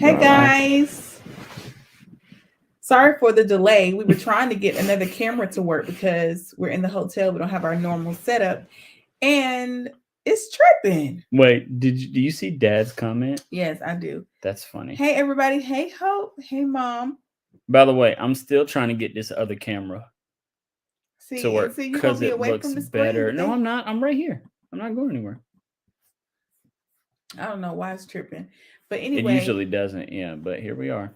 Hey guys. Sorry for the delay. We were trying to get another camera to work because we're in the hotel. We don't have our normal setup. And it's tripping. Wait, do you see Dad's comment? Yes, I do. That's funny. Hey everybody. Hey Hope. Hey Mom. By the way, I'm still trying to get this other camera to work you're gonna because be it away looks from the screen. better. No, I'm not. I'm right here. I'm not going anywhere. I don't know why it's tripping. But It anyway, usually doesn't, yeah, but here we are.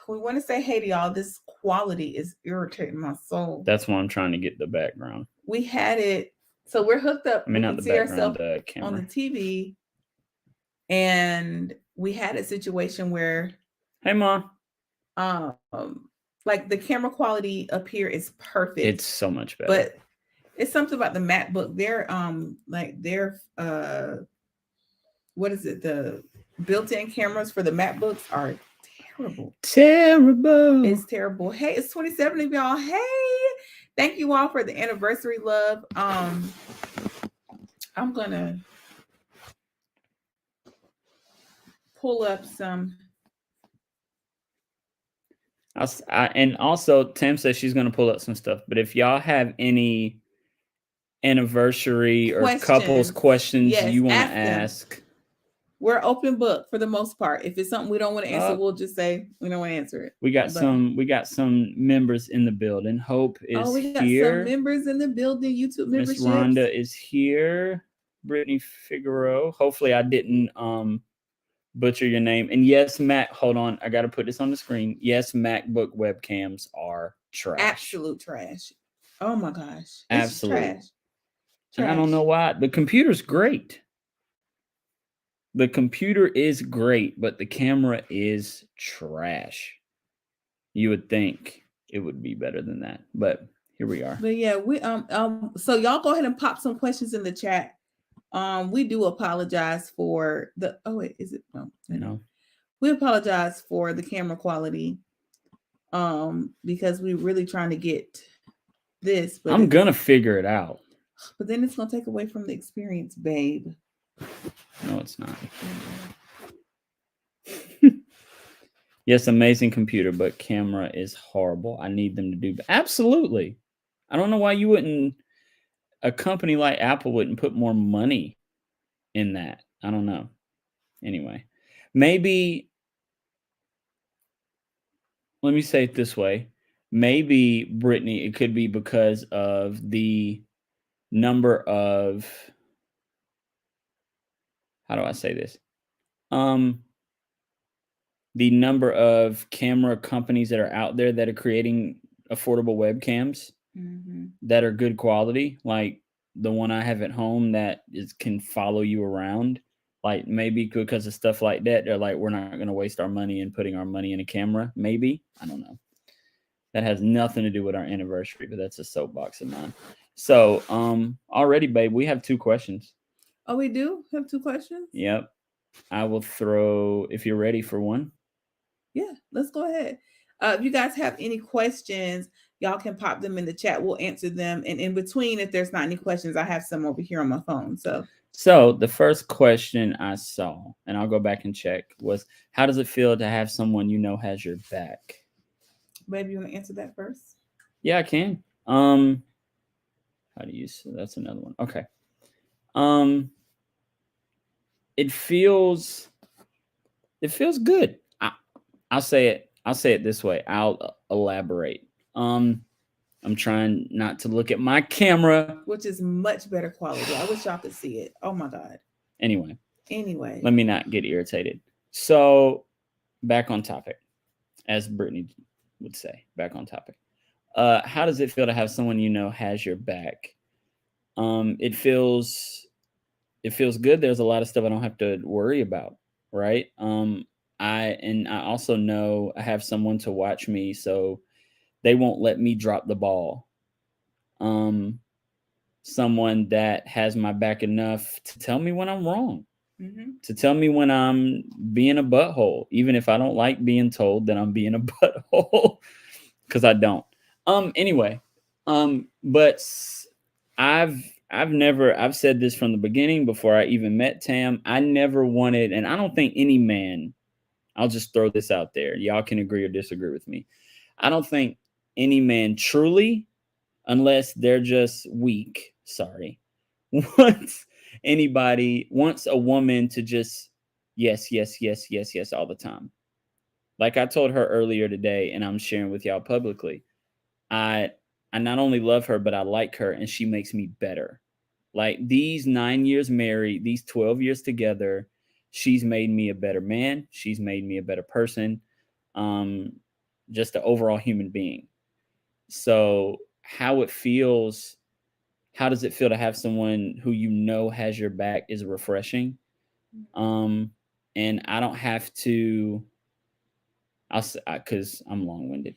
we want to say hey to y'all. This quality is irritating my soul. That's why I'm trying to get the background. We had it, so we're hooked up. I mean, we not can the see background, ourselves the camera. on the TV, and we had a situation where, hey, Mom, um, like the camera quality up here is perfect. It's so much better, but it's something about the MacBook. What is it? The built-in cameras for the MacBooks are terrible. Terrible. It's terrible. Hey, it's 27 of y'all. Hey, thank you all for the anniversary love. I'm gonna pull up some. And also, Tam says she's going to pull up some stuff. But if y'all have any anniversary or couples questions you want to ask, we're open book for the most part. If it's something we don't want to answer, we'll just say we don't want to answer it. We got some members in the building. Hope is we got here. Some members in the building. YouTube membership. Miss Rhonda is here. Brittany Figueroa. Hopefully I didn't butcher your name. And yes, Mac, hold on. I got to put this on the screen. Yes, MacBook webcams are trash. Absolute trash. Oh my gosh. Absolute trash. And I don't know why. The computer's great. The computer is great, but the camera is trash. You would think it would be better than that, but here we are. But yeah, we so y'all go ahead and pop some questions in the chat. We do apologize for the is it no. We apologize for the camera quality. Because we're really trying to get this, but I'm gonna figure it out. But then it's gonna take away from the experience, babe. No, it's not. Yes, amazing computer, but camera is horrible. I need them to do absolutely. I don't know why you wouldn't. A company like Apple wouldn't put more money in that. I don't know. Anyway, maybe. Let me say it this way. Maybe, Brittany, it could be because of the number of. How do I say this? The number of camera companies that are out there that are creating affordable webcams that are good quality, like the one I have at home that can follow you around. Like maybe because of stuff like that, they're like, we're not going to waste our money in putting our money in a camera. Maybe. I don't know. That has nothing to do with our anniversary, but that's a soapbox of mine. So already, babe, we have 2 questions. Oh, we do have 2 questions? Yep. I will throw, if you're ready for one. Yeah, let's go ahead. If you guys have any questions, y'all can pop them in the chat. We'll answer them. And in between, if there's not any questions, I have some over here on my phone. So the first question I saw, and I'll go back and check, was how does it feel to have someone you know has your back? Baby, you want to answer that first? Yeah, I can. How do you say that's another one? Okay. It feels good. I'll say it this way. I'll elaborate. I'm trying not to look at my camera, which is much better quality. I wish y'all could see it. Oh my god. Anyway, let me not get irritated. So, back on topic, as Brittany would say, back on topic. How does it feel to have someone you know has your back? It feels good. There's a lot of stuff I don't have to worry about, right? I also know I have someone to watch me, so they won't let me drop the ball. Someone that has my back enough to tell me when I'm wrong, to tell me when I'm being a butthole, even if I don't like being told that I'm being a butthole, because I don't. Anyway, but I've said this from the beginning before I even met Tam. I never wanted, and I don't think any man I'll just throw this out there. Y'all can agree or disagree with me. I don't think any man truly, unless they're just weak, wants a woman to just yes, yes, yes, yes, yes all the time. Like I told her earlier today, and I'm sharing with y'all publicly, I not only love her, but I like her, and she makes me better. Like these 9 years married, these 12 years together, she's made me a better man. She's made me a better person. Just an overall human being. So how does it feel to have someone who has your back is refreshing. And I don't have to, because I'm long-winded.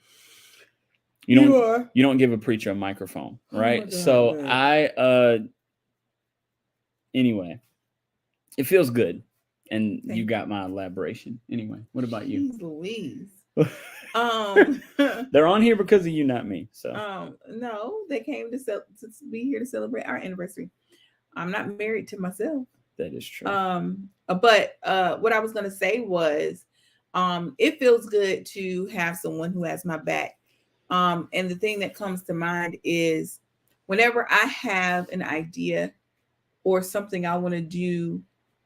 You don't give a preacher a microphone, right? Oh so anyway, it feels good. And you got my elaboration. Anyway, what about you? Louise. They're on here because of you, not me. So no, they came to be here to celebrate our anniversary. I'm not married to myself. That is true. But what I was gonna say was, it feels good to have someone who has my back. And the thing that comes to mind is whenever I have an idea or something I want to do,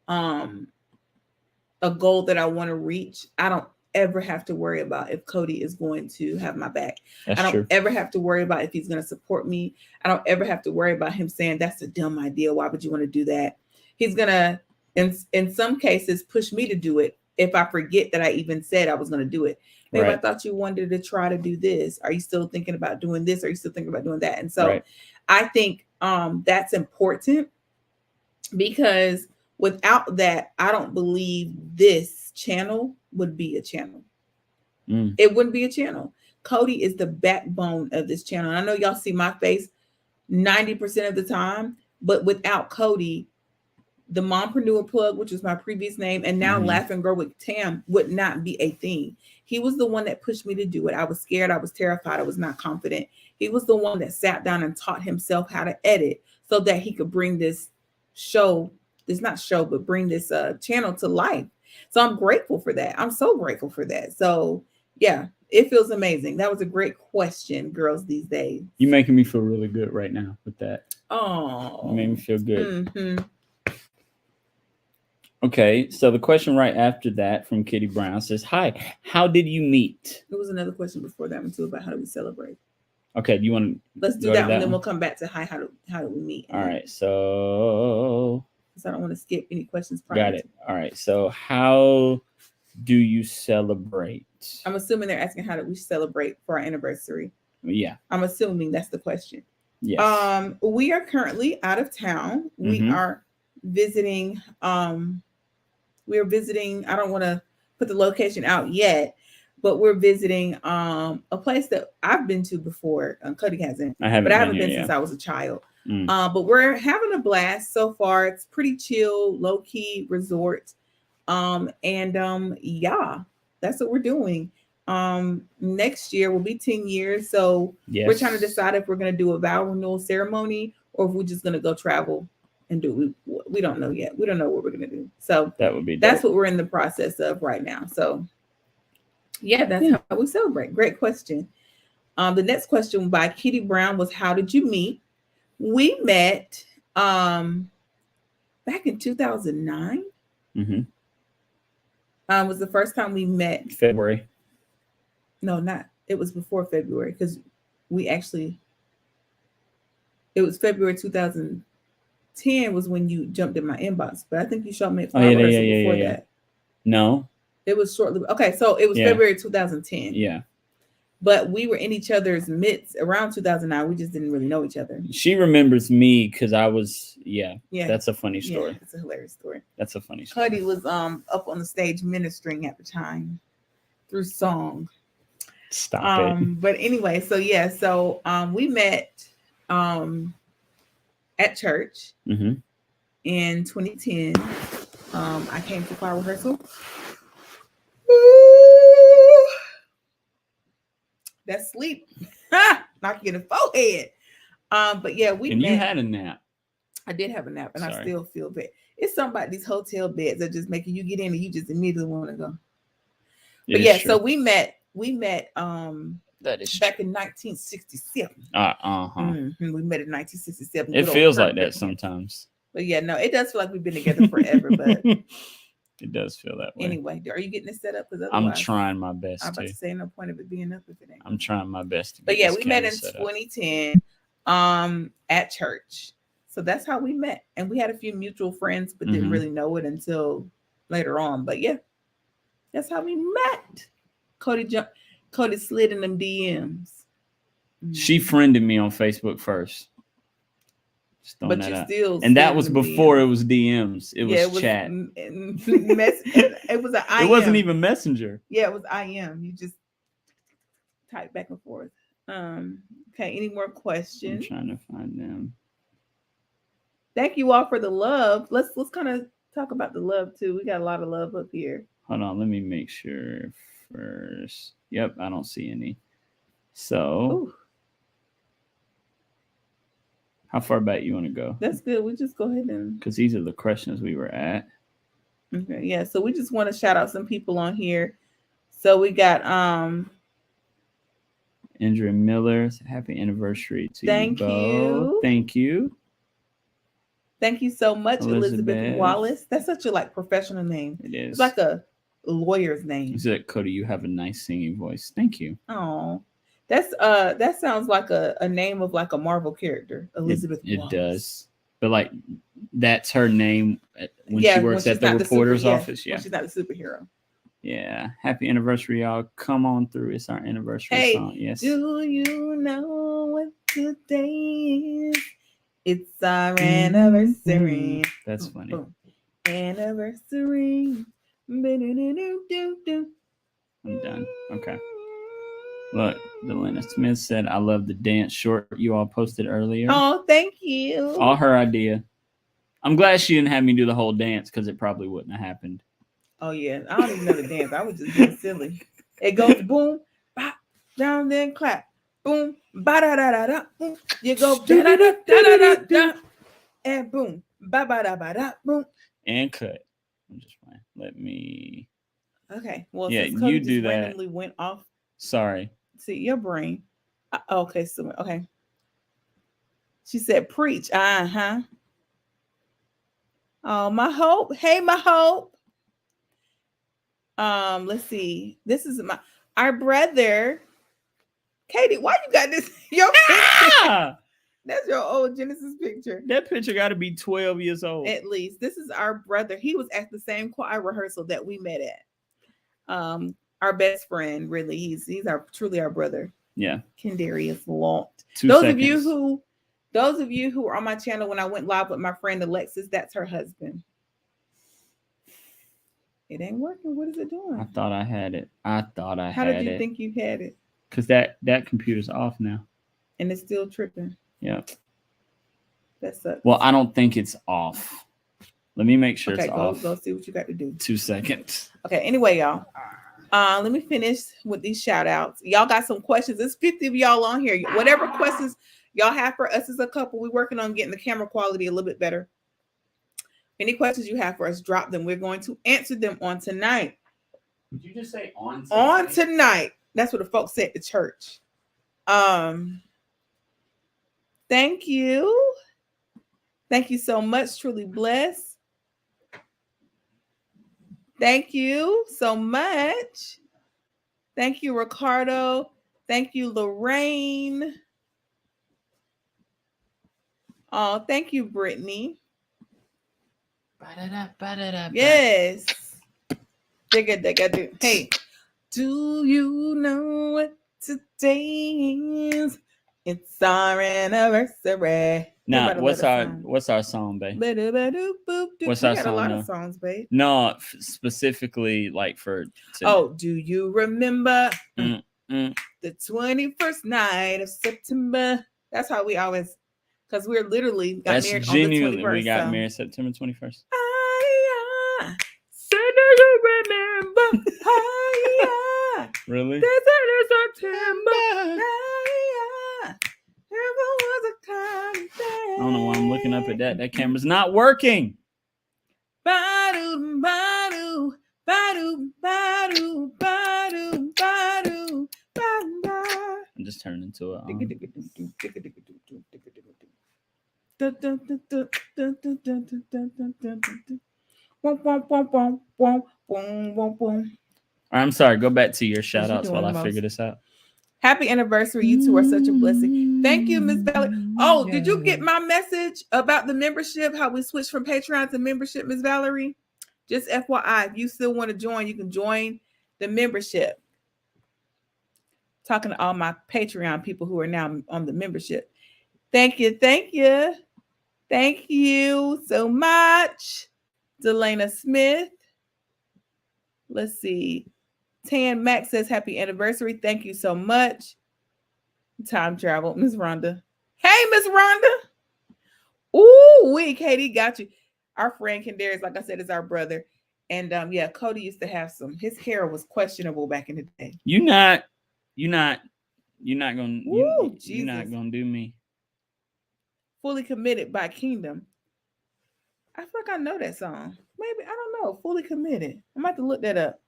a goal that I want to reach, I don't ever have to worry about if Cody is going to have my back. That's I don't true. ever have to worry about if he's going to support me. I don't ever have to worry about him saying, that's a dumb idea. Why would you want to do that? He's going to, in some cases, push me to do it if I forget that I even said I was going to do it. Maybe I thought you wanted to try to do this. Are you still thinking about doing this? Are you still thinking about doing that? And so I think that's important, because without that, I don't believe this channel would be a channel. It wouldn't be a channel. Cody is the backbone of this channel. And I know y'all see my face 90% of the time, but without Cody, the Mompreneur Plug, which was my previous name, and now Laugh and Grow with Tam, would not be a thing. He was the one that pushed me to do it. I was scared. I was terrified. I was not confident. He was the one that sat down and taught himself how to edit so that he could bring this bring this channel to life. So I'm grateful for that. I'm so grateful for that. So yeah, it feels amazing. That was a great question, girls these days. You're making me feel really good right now with that. Oh, you made me feel good. Okay, so the question right after that from Kitty Brown says, hi, how did you meet? There was another question before that one too about how do we celebrate. Okay, do you want to? Let's do that one, then we'll come back to hi, how do we meet? All right, so I don't want to skip any questions. Got it. All right, so how do you celebrate? I'm assuming they're asking how do we celebrate for our anniversary. Yeah, I'm assuming that's the question. Yes. We are currently out of town. We are visiting. We're visiting. I don't want to put the location out yet, but we're visiting a place that I've been to before. Cody hasn't. I haven't been since I was a child. But we're having a blast so far. It's pretty chill, low key resort. Yeah, that's what we're doing. Next year will be 10 years. So we're trying to decide if we're going to do a vow renewal ceremony or if we're just going to go travel and do it. We don't know yet. We don't know what we're going to do. So that's what we're in the process of right now. So yeah, that's how we celebrate. Great question. The next question by Kitty Brown was, how did you meet? We met back in 2009. Was the first time we met. February. No, not. It was before February because it was February 2010 was when you jumped in my inbox. But I think you showed me before that. No. It was shortly. Okay, so it was February 2010. Yeah. But we were in each other's midst around 2009. We just didn't really know each other. She remembers me because I was, that's a funny story. Yeah, it's a hilarious story. That's a funny story. Cody was up on the stage ministering at the time through song. Stop it. But anyway, so we met at church in 2010. I came to choir rehearsal. That sleep knock you in the forehead. But yeah, we met. You had a nap. I did have a nap, and I still feel bad. It's something about these hotel beds that just making you get in and you just immediately want to go. But yeah, so we met that is back in 1967. We met in 1967. It feels like that sometimes. But yeah, no, it does feel like we've been together forever, but it does feel that way. Anyway, are you getting it set up? Because I'm trying my best. I'm about to say no point of it being up if it ain't. I'm trying my best. But yeah, we met in 2010 at church. So that's how we met. And we had a few mutual friends, but didn't really know it until later on. But yeah, that's how we met. Cody slid in them DMs. She friended me on Facebook first. But you still, and that was before it was DMs. It was chat. It was an IM. It wasn't even Messenger. Yeah, it was IM. You just type back and forth. Okay, any more questions? I'm trying to find them. Thank you all for the love. Let's kind of talk about the love too. We got a lot of love up here. Hold on, let me make sure first. Yep, I don't see any. So, how far back you want to go? That's good. We just go ahead and, because these are the questions we were at. Okay, yeah. So we just want to shout out some people on here. So we got Andrea Miller. Happy anniversary to Thank you. You. Thank you. Thank you so much, Elizabeth Wallace. That's such a professional name. It is. It's like a lawyer's name. Is it Cody? You have a nice singing voice. Thank you. Oh, that sounds like a name of like a Marvel character, Elizabeth Wallace. It does, but that's her name when she works at the reporter's office. Yeah, when she's not a superhero. Yeah. Happy anniversary, y'all. Come on through. It's our anniversary song. Yes. Do you know what today is? It's our anniversary. That's funny. Boom. Anniversary. I'm done. Okay. Look, Delana Smith said, I love the dance short you all posted earlier. Oh, thank you. All her idea. I'm glad she didn't have me do the whole dance because it probably wouldn't have happened. Oh, yeah. I don't even know the dance. I was just being silly. It goes boom, bop, down, then clap. Boom, ba da da da da. Boom. You go da da da da da da, and boom, ba ba da ba da, boom, and cut. I'm just playing. Let me. Okay. Well, yeah, since Cody you do just that. Randomly went off. Sorry. See your brain. Okay. So okay. She said, "Preach." Oh, my hope. Hey, my hope. Let's see. This is our brother. Katie, why you got this? That's your old Genesis picture. That picture got to be 12 years old. At least. This is our brother. He was at the same choir rehearsal that we met at. Our best friend, really. He's truly our brother. Yeah. Kendarius Lant. 2 Those seconds. of you who are on my channel when I went live with my friend Alexis, that's her husband. It ain't working. What is it doing? I thought I had it. How did you think you had it? Because that computer's off now. And it's still tripping. Yeah. That sucks. Well, I don't think it's off. Let me make sure it's off. Go see what you got to do. 2 seconds. Okay, anyway, y'all. Let me finish with these shout outs. Y'all got some questions. There's 50 of y'all on here. Whatever questions y'all have for us as a couple, we're working on getting the camera quality a little bit better. Any questions you have for us, drop them. We're going to answer them on tonight. Did you just say on tonight? On tonight. That's what the folks said at the church. Thank you. Thank you so much. Truly blessed. Thank you so much. Thank you, Ricardo. Thank you, Lorraine. Oh, thank you, Brittany. Yes. Hey, do you know what today is? It's our anniversary. Now, what's our song, babe? What's our song? A lot of songs, babe. No, specifically for. Do you remember the 21st night of September? That's how we always, because we're literally got married on the 21st. We got married September 21st. So do you remember? Really? September. I don't know why I'm looking up at that. That camera's not working. Ba-do, ba-do, ba-do, ba-do, ba-do. turned into a. I'm sorry. Go back to your shout outs while I figure this out. Happy anniversary. You two are such a blessing. Thank you, Miss Valerie. Oh, did you get my message about the membership? How we switched from Patreon to membership, Miss Valerie? Just FYI, if you still want to join, you can join the membership. Talking to all my Patreon people who are now on the membership. Thank you. Thank you. Thank you so much. Delana Smith. Let's see. Tan Max says happy anniversary. Thank you so much. Time travel. Miss Rhonda. Hey, Miss Rhonda. Ooh, Katie got you. Our friend Kendarius, like I said, is our brother. And yeah, Cody used to have his hair was questionable back in the day. You're not gonna do me. Fully Committed by Kingdom. I feel like I know that song. Maybe, I don't know. Fully Committed. I'm about to look that up.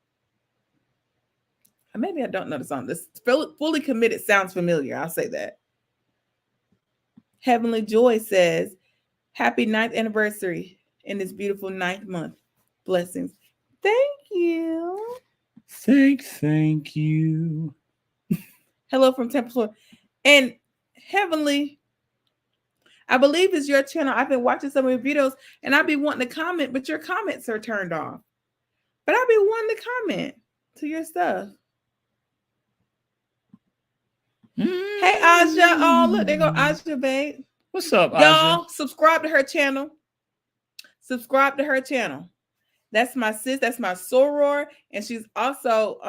Maybe I don't know the song. This Fully Committed sounds familiar. I'll say that. Heavenly Joy says, happy 9th anniversary in this beautiful 9th month. Blessings. Thank you. Thank you. Hello from Tampa, Florida. And Heavenly, I believe it's your channel. I've been watching some of your videos and I'd be wanting to comment, but your comments are turned off. But I'd be wanting to comment to your stuff. Hey, Aja. Oh, look, there go Aja, babe. What's up, Aja? Y'all, subscribe to her channel. Subscribe to her channel. That's my sis. That's my soror. And she's also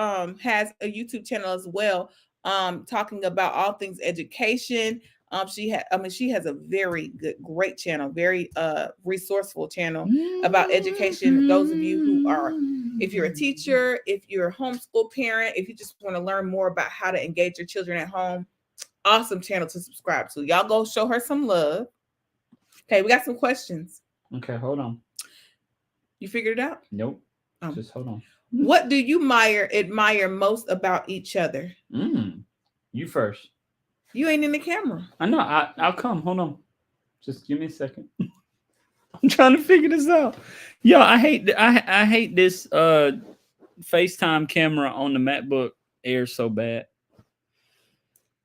has a YouTube channel as well, talking about all things education. She has a very great channel, very resourceful channel about education. Those of you who are, if you're a teacher, if you're a homeschool parent, if you just want to learn more about how to engage your children at home, awesome channel to subscribe to. Y'all go show her some love. Okay, we got some questions. Okay, hold on. You figured it out? Nope. Just hold on. What do you admire most about each other? You first. You ain't in the camera. I know. I'll come. Hold on. Just give me a second. I'm trying to figure this out. Yo, I hate this FaceTime camera on the MacBook Air so bad.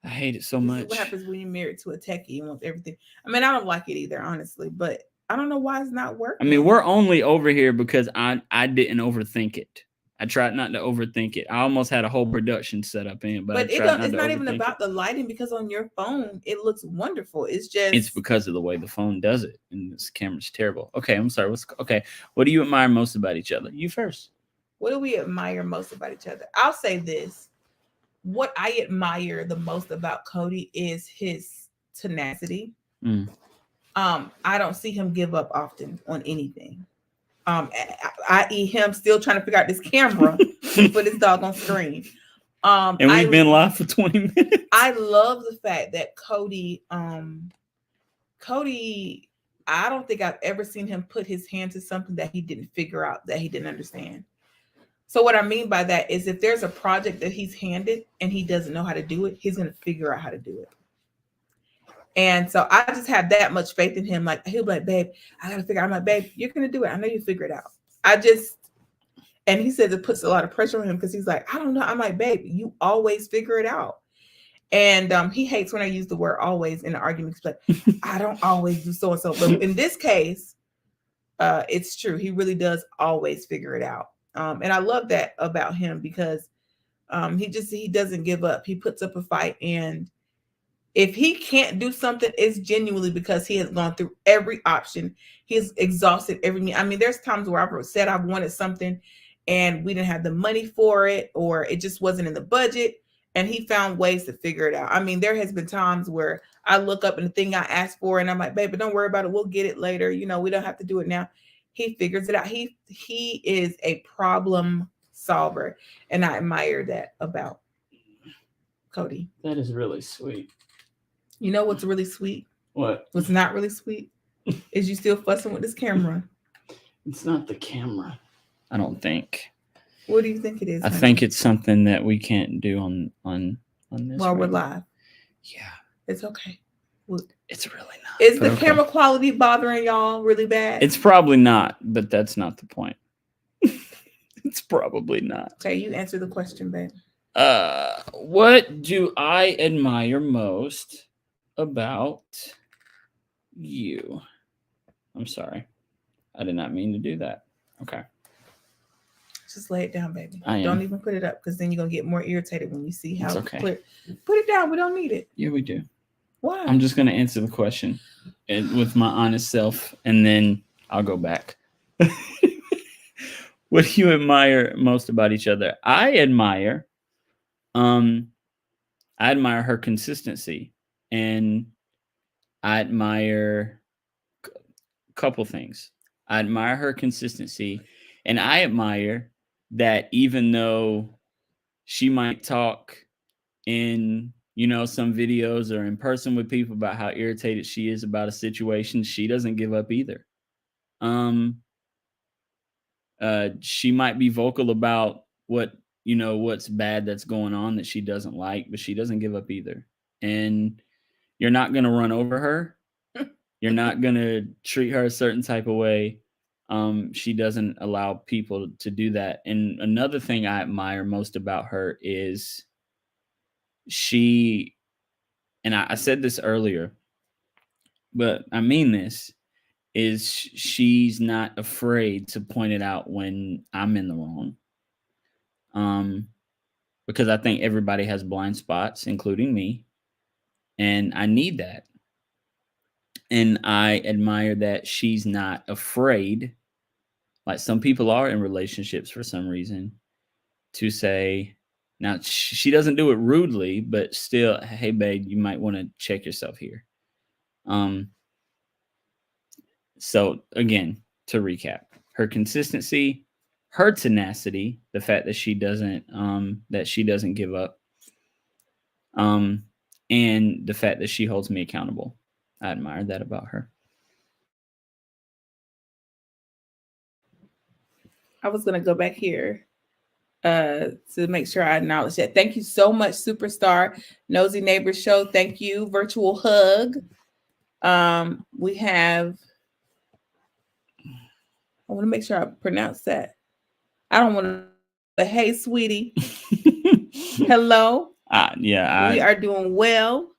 I hate it so much. What happens when you're married to a techie? You want everything. I mean, I don't like it either, honestly, but I don't know why it's not working. I mean, we're only over here because I didn't overthink it. I tried not to overthink it. I almost had a whole production set up in, but it's not even about the lighting, because on your phone it looks wonderful. It's because of the way the phone does it, and this camera's terrible. Okay, I'm sorry. What do you admire most about each other? You first. What do we admire most about each other? I'll say this. What I admire the most about Cody is his tenacity. I don't see him give up often on anything. I.e. him still trying to figure out this camera for this doggone screen. And we've been live for 20 minutes. I love the fact that Cody, I don't think I've ever seen him put his hand to something that he didn't figure out, that he didn't understand. So what I mean by that is, if there's a project that he's handed and he doesn't know how to do it, he's going to figure out how to do it. And so I just have that much faith in him. Like, he'll be like, babe, I got to figure out. I'm like, babe, you're going to do it. I know you figure it out. And he says it puts a lot of pressure on him because he's like, I don't know. I'm like, babe, you always figure it out. And he hates when I use the word always in an argument. He's like, I don't always do so and so. But in this case, it's true. He really does always figure it out. And I love that about him, because he doesn't give up. He puts up a fight, and if he can't do something, it's genuinely because he has gone through every option. He's exhausted every. I mean, there's times where I've said I've wanted something and we didn't have the money for it, or it just wasn't in the budget, and he found ways to figure it out. I mean, there has been times where I look up and the thing I asked for, and I'm like, baby, don't worry about it. We'll get it later. You know, we don't have to do it now. He figures it out. He is a problem solver, and I admire that about Cody. That is really sweet. You know what's really sweet? What? What's not really sweet is you still fussing with this camera. It's not the camera, I don't think. What do you think it is? I think it's something that we can't do on this. While we're live. Yeah. It's okay. It's really not. Is the camera quality bothering y'all really bad? It's probably not, but that's not the point. It's probably not. Okay, you answer the question, babe. What do I admire most about you? I'm sorry. I did not mean to do that. Okay. Just lay it down, baby. I am. Don't even put it up, because then you're gonna get more irritated when you see how it's okay. clear. Put it down. We don't need it. Yeah, we do. Why? I'm just gonna answer the question with my honest self, and then I'll go back. What do you admire most about each other? I admire her consistency, and I admire a couple things. I admire her consistency, and I admire that even though she might talk in, some videos or in person with people about how irritated she is about a situation, she doesn't give up either. She might be vocal about what's bad that's going on that she doesn't like, but she doesn't give up either. And you're not going to run over her. You're not going to treat her a certain type of way. She doesn't allow people to do that. And another thing I admire most about her is she, and I said this earlier, but I mean this, is she's not afraid to point it out when I'm in the wrong. Because I think everybody has blind spots, including me, and I need that. And I admire that she's not afraid, like some people are in relationships for some reason, to say, now she doesn't do it rudely, but still, hey babe, you might want to check yourself here. So again, to recap, her consistency, her tenacity, the fact that she doesn't give up, and the fact that she holds me accountable. I admire that about her. I was gonna go back here to make sure I acknowledge that. Thank you so much, Superstar Nosy Neighbors Show. Thank you, Virtual Hug. We have, I want to make sure I pronounce that. I don't want to, but hey, sweetie. Hello. Yeah. We are doing well.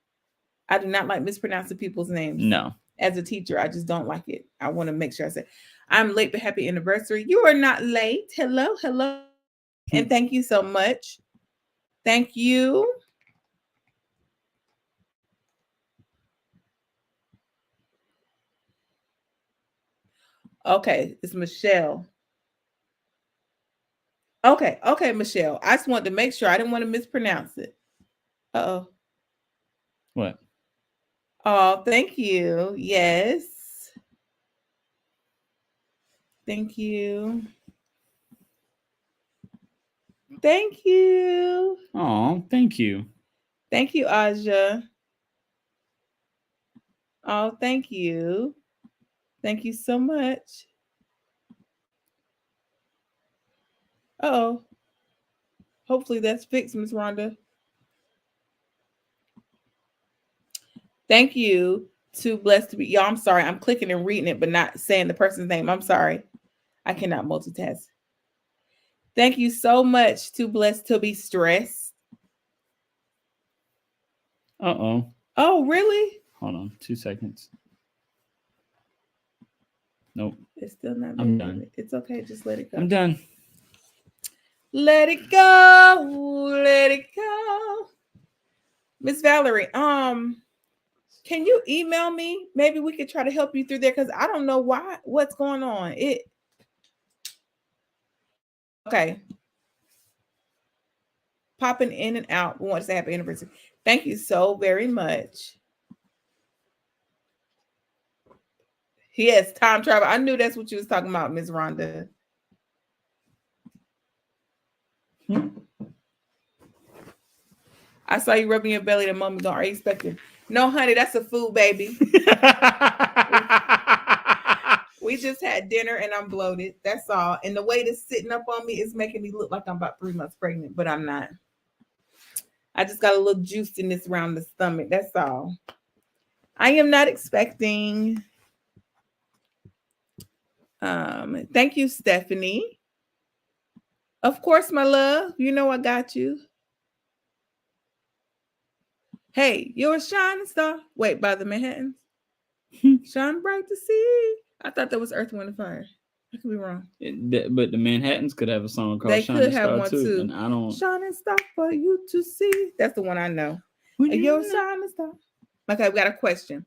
I do not like mispronouncing people's names. No. As a teacher, I just don't like it. I want to make sure I say, I'm late, but happy anniversary. You are not late. Hello. And thank you so much. Thank you. Okay, it's Michelle. Okay, Michelle. I just wanted to make sure. I didn't want to mispronounce it. Uh-oh. What? Oh, thank you. Yes. Thank you. Thank you. Oh, thank you. Thank you, Aja. Oh, thank you. Thank you so much. Uh-oh. Hopefully that's fixed, Miss Rhonda. Thank you. Too blessed to be. Y'all, I'm sorry. I'm clicking and reading it, but not saying the person's name. I'm sorry. I cannot multitask. Thank you so much. Too blessed to be stressed. Uh-oh. Oh, really? Hold on 2 seconds. Nope. It's still not. I'm done. It's okay. Just let it go. I'm done. Let it go. Let it go. Miss Valerie, can you email me? Maybe we could try to help you through there, because I don't know what's going on. Okay. Popping in and out. We want to say happy anniversary. Thank you so very much. Yes, time travel. I knew that's what you was talking about, Miss Rhonda. I saw you rubbing your belly a moment ago. Are you expecting? No, honey, that's a food, baby. We just had dinner and I'm bloated. That's all. And the way it's sitting up on me is making me look like I'm about 3 months pregnant, but I'm not. I just got a little juiciness around the stomach. That's all. I am not expecting. Thank you, Stephanie. Of course, my love. You know I got you. Hey, you're a shining star. Wait, by the Manhattans. Shine bright to see. I thought that was Earth, Wind, and Fire. I could be wrong. But the Manhattans could have a song called They Shining could have Star one too. too. And I don't. Shining star for you to see. That's the one I know. You're a shining star. Okay, we got a question.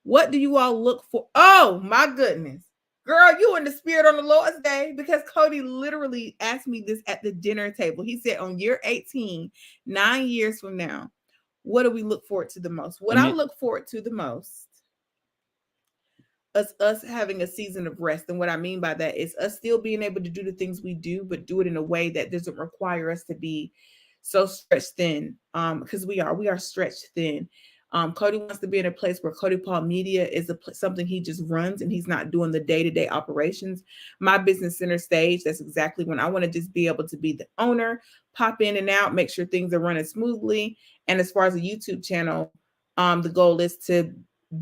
What do you all look for? Oh my goodness. Girl, you in the spirit on the Lord's Day, because Cody literally asked me this at the dinner table. He said on year 18, 9 years from now, what do we look forward to the most? What I look forward to the most is us having a season of rest. And what I mean by that is us still being able to do the things we do, but do it in a way that doesn't require us to be so stretched thin. Because we are stretched thin. Cody wants to be in a place where Cody Paul Media is something he just runs, and he's not doing the day-to-day operations. My business center stage, that's exactly when I want to just be able to be the owner, pop in and out, make sure things are running smoothly. And as far as a YouTube channel, the goal is to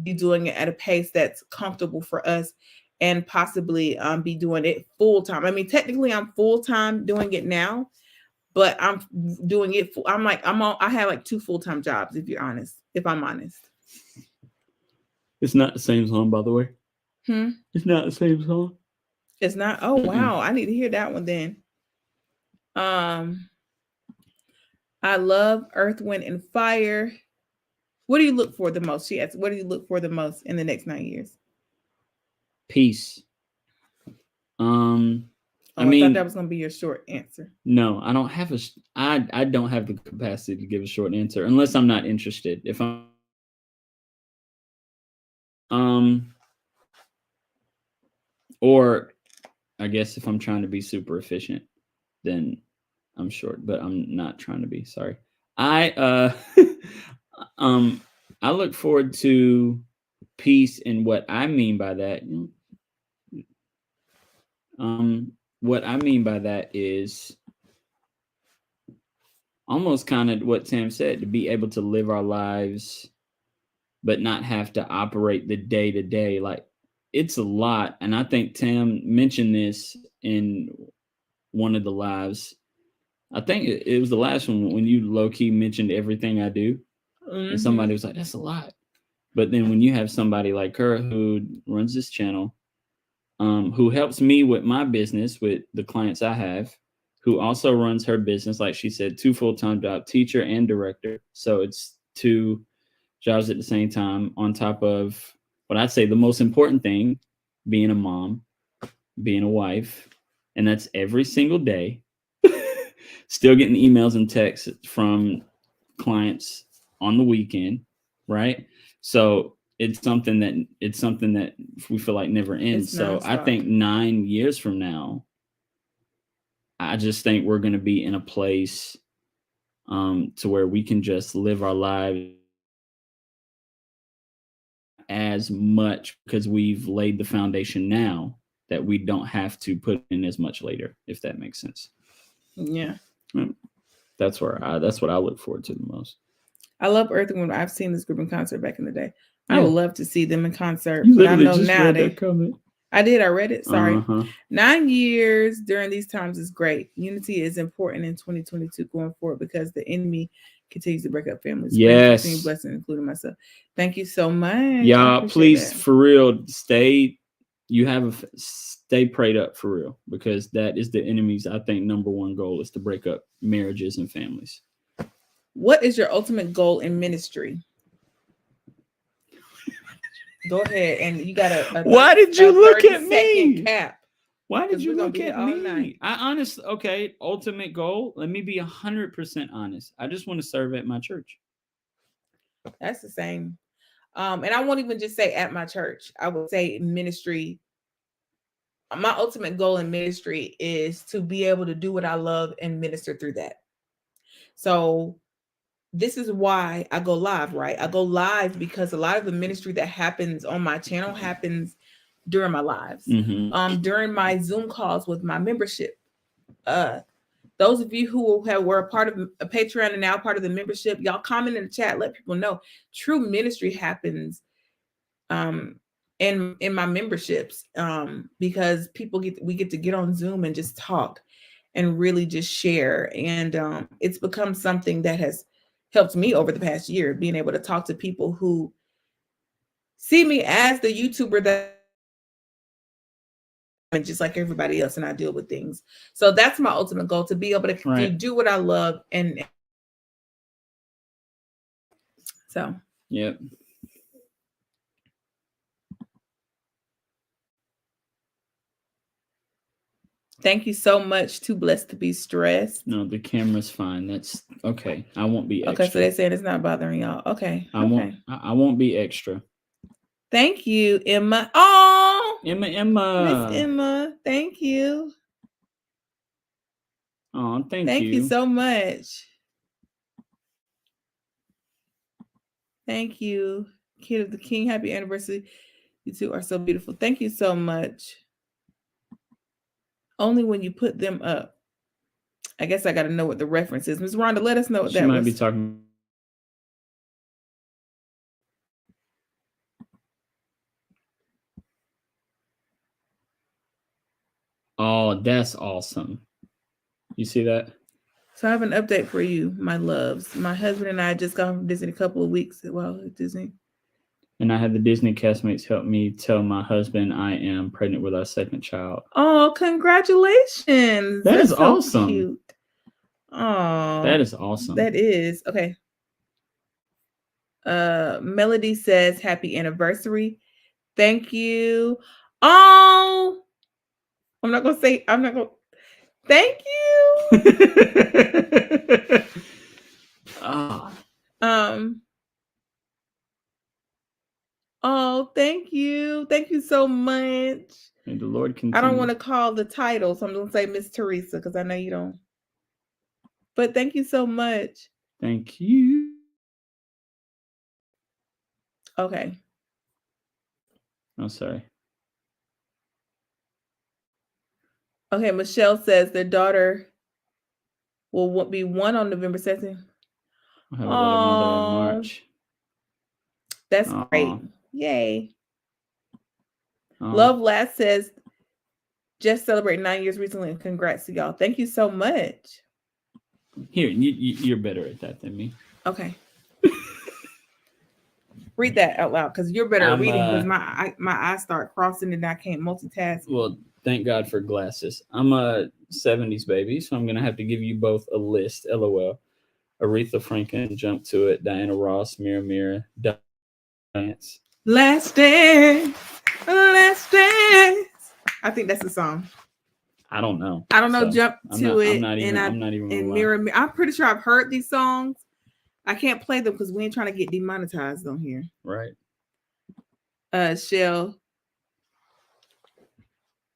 be doing it at a pace that's comfortable for us, and possibly be doing it full-time. I mean, technically I'm full-time doing it now, but I'm doing it. I have like 2 full-time jobs, if I'm honest. It's not the same song, by the way. It's not the same song. It's not. Oh, wow. I need to hear that one then. I love Earth, Wind, and Fire. What do you look for the most? She asked, what do you look for the most in the next 9 years? Peace. I mean, thought that was going to be your short answer. No, I don't have I don't have the capacity to give a short answer unless I'm not interested. If I'm or I guess if I'm trying to be super efficient, then I'm short, but I'm not trying to be. Sorry. I look forward to peace, and what I mean by that, what I mean by that is almost kind of what Tam said, to be able to live our lives, but not have to operate the day to day. Like, it's a lot. And I think Tam mentioned this in one of the lives. I think it was the last one when you low key mentioned everything I do. And somebody was like, that's a lot. But then when you have somebody like her who runs this channel, who helps me with my business, with the clients I have, who also runs her business, like she said, 2 full-time jobs, teacher and director. So it's 2 jobs at the same time, on top of what I'd say the most important thing, being a mom, being a wife, and that's every single day. Still getting emails and texts from clients on the weekend, right? So it's something that we feel like never ends. So I think 9 years from now, I just think we're going to be in a place to where we can just live our lives as much, because we've laid the foundation now that we don't have to put in as much later, if that makes sense. Yeah. That's what I look forward to the most. I love Earth and Wind. I've seen this group in concert back in the day. I would love to see them in concert. You literally just read that comment. I did. I read it. Sorry. 9 years during these times is great. Unity is important in 2022 going forward, because the enemy continues to break up families. Yes. Blessing, including myself. Thank you so much. Y'all, please, for real, stay prayed up for real, because that is the enemy's, I think, number one goal, is to break up marriages and families. What is your ultimate goal in ministry? Go ahead, and you got a Why did you look at me? Cap. Why did you look at me? Ultimate goal. Let me be 100% honest. I just want to serve at my church. That's the same. And I won't even just say at my church. I would say ministry. My ultimate goal in ministry is to be able to do what I love and minister through that. So this is why I go live, right? I go live because a lot of the ministry that happens on my channel happens during my lives, during my Zoom calls with my membership. The Those of you who were a part of a Patreon and now part of the membership, y'all comment in the chat, let people know true ministry happens in my memberships, because we get to get on Zoom and just talk and really just share. And it's become something that has helped me over the past year, being able to talk to people who see me as the YouTuber that and just like everybody else, and I deal with things. So that's my ultimate goal, to be able to do what I love. And so yep. Thank you so much. Too blessed to be stressed. No, the camera's fine. That's okay. I won't be extra. Okay, so they're saying it's not bothering y'all. Okay. I won't be extra. Thank you, Emma. Oh, Emma. Miss Emma. Thank you. Oh, thank you. Thank you so much. Thank you, Kid of the King. Happy anniversary. You two are so beautiful. Thank you so much. Only when you put them up. I guess I got to know what the reference is. Ms. Rhonda, let us know what that was. She might be talking. Oh, that's awesome. You see that? So I have an update for you, my loves. My husband and I just got from Disney a couple of weeks at Disney. And I had the Disney castmates help me tell my husband I am pregnant with our second child. Oh, congratulations. That is awesome. Cute. Oh, that is awesome. That is. Okay. Melody says happy anniversary. Thank you. Oh, I'm not going to. Thank you. Oh, thank you. Thank you so much. May the Lord continue. I don't want to call the title, so I'm going to say Miss Teresa, because I know you don't. But thank you so much. Thank you. Okay. Oh, sorry. Okay, Michelle says their daughter will be 1 on November 2nd. I'll have about another in March. That's great. Yay. Love Last says, just celebrated 9 years recently, and congrats to y'all. Thank you so much. Here, you're better at that than me. Okay. Read that out loud, because you're better at reading, because my eyes start crossing and I can't multitask. Well, thank God for glasses. I'm a 70s baby, so I'm going to have to give you both a list. LOL. Aretha Franklin, Jump to It. Diana Ross, Mirror Mirror, Dance. Last Dance. Last Dance. I think that's the song. I don't know. Jump to It. I'm not even and Mirror. I'm pretty sure I've heard these songs. I can't play them because we ain't trying to get demonetized on here. Right. Shell.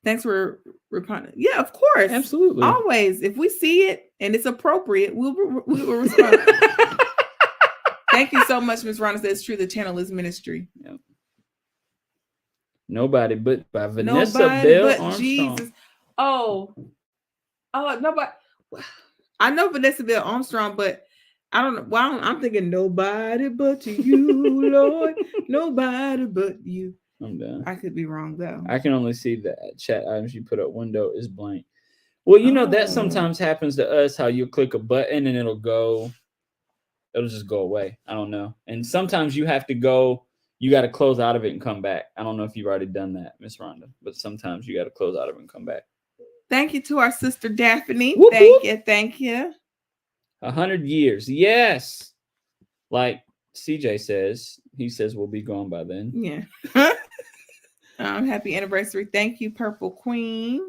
Thanks for responding. Yeah, of course. Absolutely. Always. If we see it and it's appropriate, we will respond. Thank you so much, Ms. Rhonda. That's true. The channel is ministry. Yep. Nobody but by Vanessa Bell Armstrong. Jesus. Oh, nobody. I know Vanessa Bell Armstrong, but I don't know. Well, I'm thinking nobody but you, Lord. Nobody but you. I'm done. I could be wrong though. I can only see the chat items you put up. Window is blank. Well, you know that sometimes happens to us. How you click a button and it'll just go away. I don't know. And sometimes you have to go. You got to close out of it and come back. I don't know if you've already done that, Miss Rhonda, but sometimes you got to close out of it and come back. Thank you to our sister Daphne. Whoop, Thank you. 100 years. Yes. Like CJ says, he says we'll be gone by then. Yeah. Happy anniversary. Thank you, Purple Queen.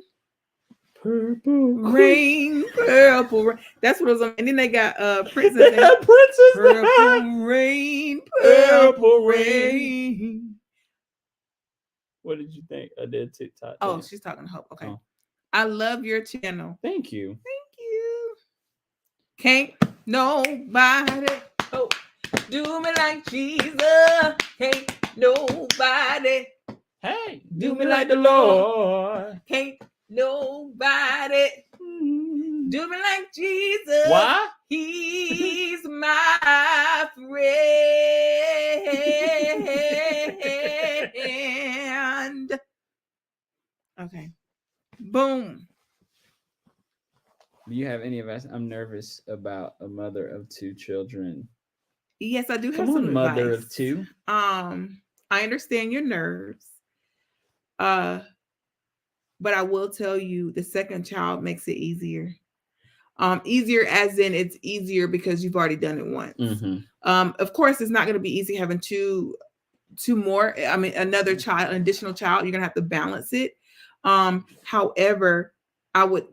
Purple Rain. Purple Rain. That's what it was on. And then they got Princess. Princess Purple Rain. Purple Rain. What did you think? I did TikTok. Oh, she's talking to Hope. Okay. Oh. I love your channel. Thank you. Thank you. Can't nobody do me like Jesus. Can't nobody do me like the Lord. Can't nobody Do me like Jesus. Why? He's my friend. Okay. Boom. Do you have any advice? I'm nervous about a mother of 2 children. Yes, I do have Come some on, mother advice. of 2. I understand your nerves. But I will tell you the second child makes it easier. Easier as in it's easier because you've already done it once. Of course, it's not going to be easy having two more. I mean, another child, an additional child. You're going to have to balance it. However,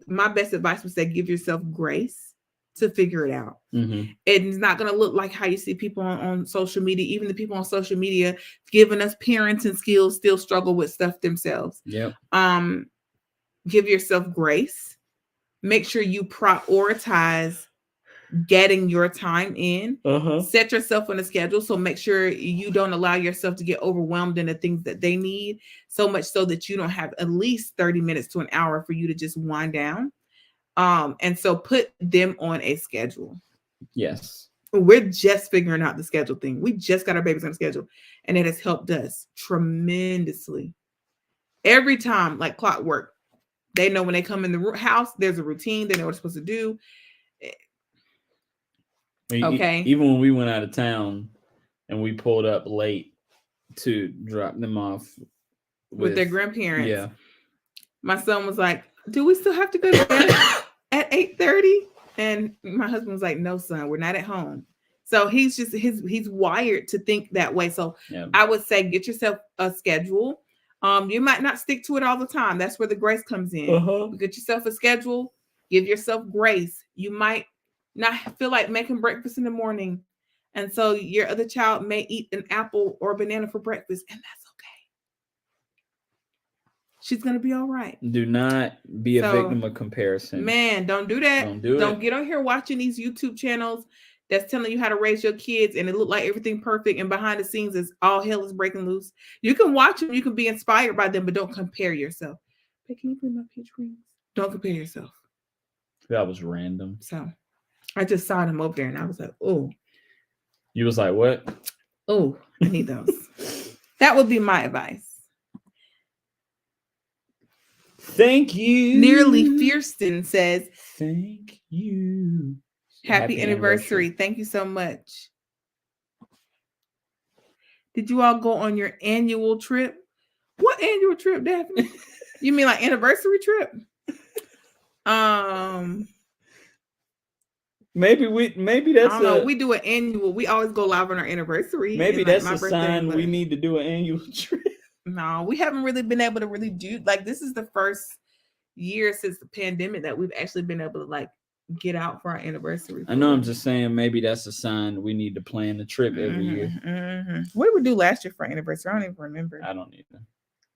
my best advice would say give yourself grace to figure it out. It's not going to look like how you see people on social media. Even the people on social media giving us parenting skills still struggle with stuff themselves. Yep. Give yourself grace. Make sure you prioritize getting your time in. Set yourself on a schedule. So make sure you don't allow yourself to get overwhelmed in the things that they need, so much so that you don't have at least 30 minutes to an hour for you to just wind down. And so put them on a schedule. Yes. We're just figuring out the schedule thing. We just got our babies on a schedule, and it has helped us tremendously. Every time, like clockwork, they know when they come in the house, there's a routine. They know what they're supposed to do. Okay. Even when we went out of town and we pulled up late to drop them off with their grandparents. Yeah. My son was like, do we still have to go to bed at 8:30? And my husband was like, no, son, we're not at home. So he's wired to think that way. So I would say get yourself a schedule. You might not stick to it all the time. That's where the grace comes in. Get yourself a schedule. Give yourself grace. You might not feel like making breakfast in the morning. And so your other child may eat an apple or a banana for breakfast, and that's okay. She's going to be all right. Do not be a victim of comparison. Man, don't do that. Don't get on here watching these YouTube channels that's telling you how to raise your kids, and it look like everything perfect, and behind the scenes is all hell is breaking loose. You can watch them, you can be inspired by them, but don't compare yourself. Hey, can you bring my peach rings? Don't compare yourself. That was random. So I just saw them up there, and I was like, oh. You was like, what? Oh, I need those. That would be my advice. Thank you. Nearly Fierceton says, thank you. Happy anniversary. Thank you so much. Did you all go on your annual trip? What annual trip, Daphne? You mean like anniversary trip? Maybe that's I don't know. We do an annual. We always go live on our anniversary. Maybe that's a sign we need to do an annual trip. No, we haven't really been able to really do, like, this is the first year since the pandemic that we've actually been able to like get out for our anniversary. I know. I'm just saying maybe that's a sign we need to plan a trip every year. What did we do last year for our anniversary? I don't even remember. I don't either.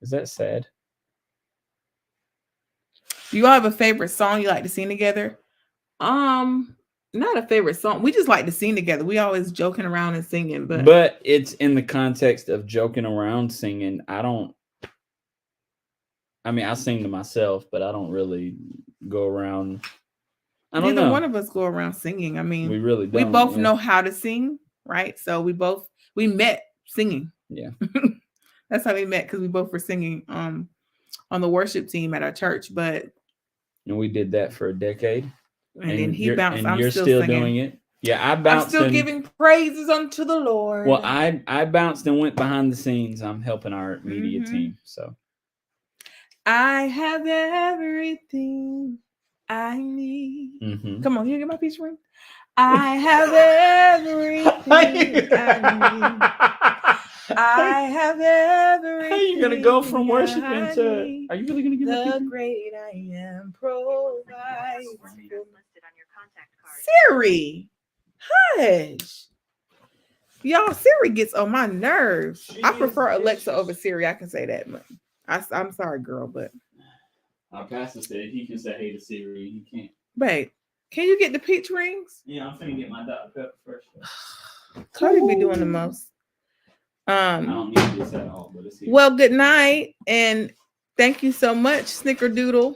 Is that sad? Do you all have a favorite song you like to sing together? Not a favorite song. We just like to sing together. We always joking around and singing, but it's in the context of joking around singing. I sing to myself, but I don't really go around. I don't know. Neither one of us go around singing. I mean, we really don't. We both know how to sing, right? So we met singing. Yeah. That's how we met, because we both were singing on the worship team at our church. And we did that for a decade. And then he bounced. And you're still doing it. Yeah, I bounced. I'm still giving praises unto the Lord. Well, I bounced and went behind the scenes. I'm helping our media team. So I have everything I need. Come on, you get my peach ring. I have everything I need. I have everything. How are you gonna go from worshiping to? Are you really gonna give the great I am provide? Siri, hush. Y'all, Siri gets on my nerves. I prefer Alexa over Siri. I can say that much. I'm sorry, girl, but our pastor said he can say hey to Siri. He can't. Babe, can you get the peach rings? Yeah, I'm finna get my Dr. Pepper first. Cody be doing the most. I don't need this at all, but it's here. Well, good night, and thank you so much, Snickerdoodle.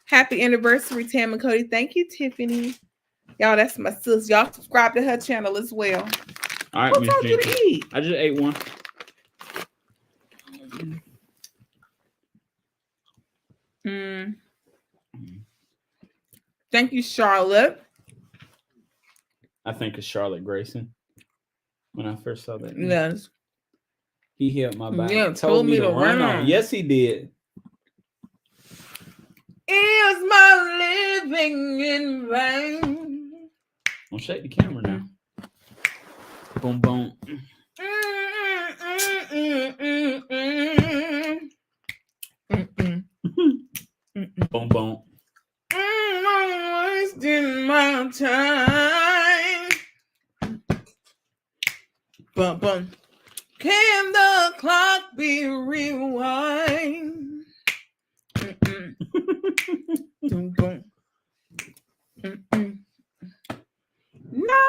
Happy anniversary, Tam and Cody. Thank you, Tiffany. Y'all, that's my sis. Y'all subscribe to her channel as well. All right, who told you to eat? I just ate one. Thank you, Charlotte. I think it's Charlotte Grayson. When I first saw that. Yes. He hit my back. Yeah, told me to run on. Yes, he did. Is my living in vain? Don't shake the camera now. Boom, boom. Boom, boom. I'm wasting my time. Bum, bum. Can the clock be rewind? Boom, boom. No,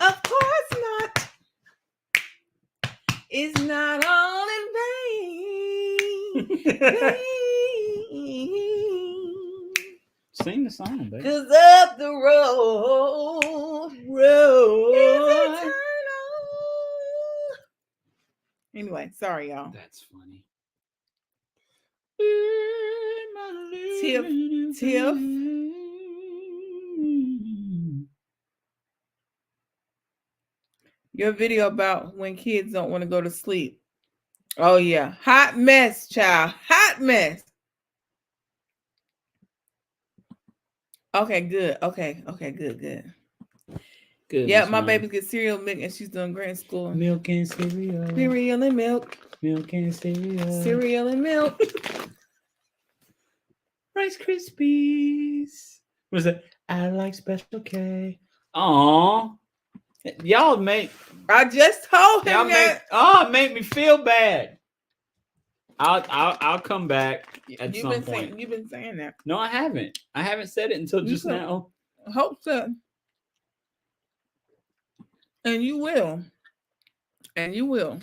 of course not. It's not all in vain. Sing the song, baby. 'Cause up the road is eternal. Anyway, sorry, y'all. That's funny. Tiff. Your video about when kids don't want to go to sleep. Oh, yeah. Hot mess, child. Hot mess. Okay, good. Okay, good. Yeah, my baby gets cereal, milk, and she's doing great in school. Milk and cereal. Cereal and milk. Milk and cereal. Cereal and milk. Rice Krispies. What is it? I like Special K. Aw. Y'all make. I just told him that. Make me feel bad. I'll come back at some point. You've been saying that. No, I haven't. I haven't said it until just now. I hope so. And you will. And you will.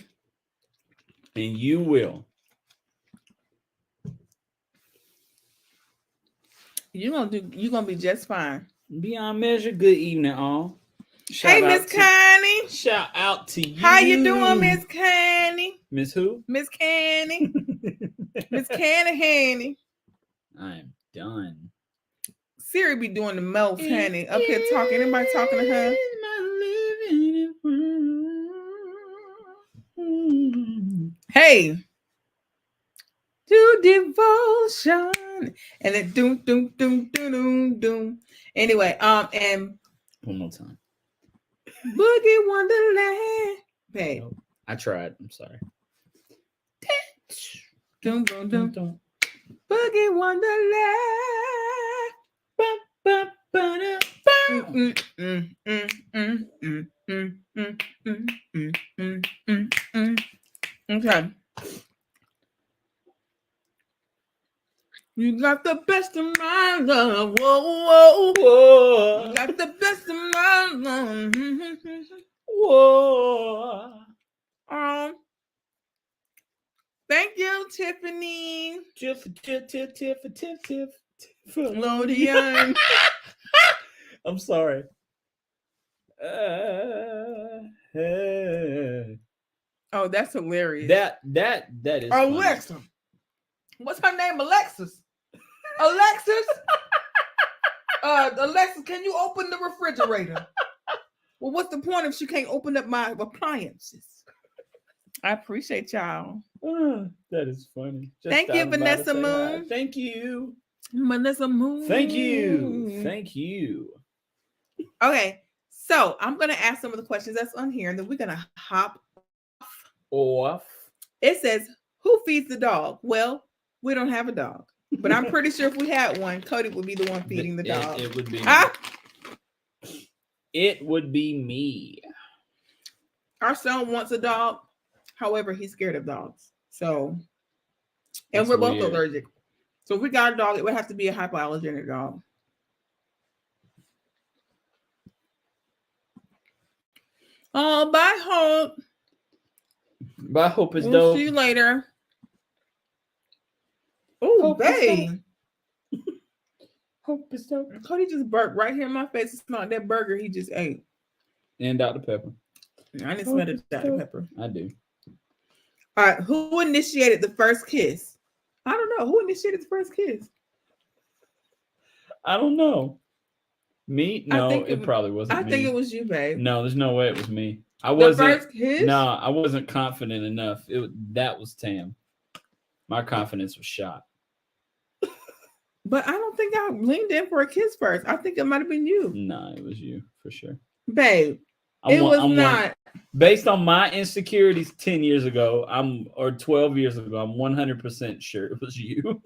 And you will. You're gonna be just fine. Beyond measure, good evening, all. Hey, Miss Connie. Shout out to you. How you doing, Miss Connie? Miss who? Miss Connie. Miss Hanny. I am done. Siri be doing the most, honey. Up here talking. Anybody talking to her? Hey. Do devotion. And then doom. Anyway, and one more time. Boogie Wonderland. Hey. Nope. I tried. I'm sorry. Doom. Boogie Wonderland. Okay. You got the best of my love. Whoa. You got the best of my love. Whoa. Thank you, Tiffany. Tiff. Lodian. I'm sorry. Oh, that's hilarious. That is Alexa. Funny. What's her name? Alexis. Alexis. Alexis, can you open the refrigerator? Well, what's the point if she can't open up my appliances? I appreciate y'all. That is funny. Thank you, Vanessa Moon. Thank you. Vanessa Moon. Thank you. Okay, so I'm going to ask some of the questions that's on here, and then we're going to hop off. It says, who feeds the dog? Well, we don't have a dog, but I'm pretty sure if we had one, Cody would be the one feeding the dog. It would be. It would be me. Our son wants a dog. However, he's scared of dogs. So, and we're both allergic. So if we got a dog, it would have to be a hypoallergenic dog. Oh, bye, Hope. Bye, Hope is we'll dope. See you later. Oh, babe. Hope it's dope. Cody just burped right here in my face. It's not that burger he just ate. And Dr. Pepper. I didn't smell the Dr. Pepper. I do. All right. Who initiated the first kiss? I don't know. Who initiated the first kiss? I don't know. Me? No, it probably wasn't me. I think it was you, babe. No, there's no way it was me. I wasn't. The first kiss? No, I wasn't confident enough. That was Tam. My confidence was shot. But I don't think I leaned in for a kiss first. I think it might have been you. No, it was you for sure. Babe, it was not. Based on my insecurities 10 years ago, or 12 years ago, I'm 100% sure it was you.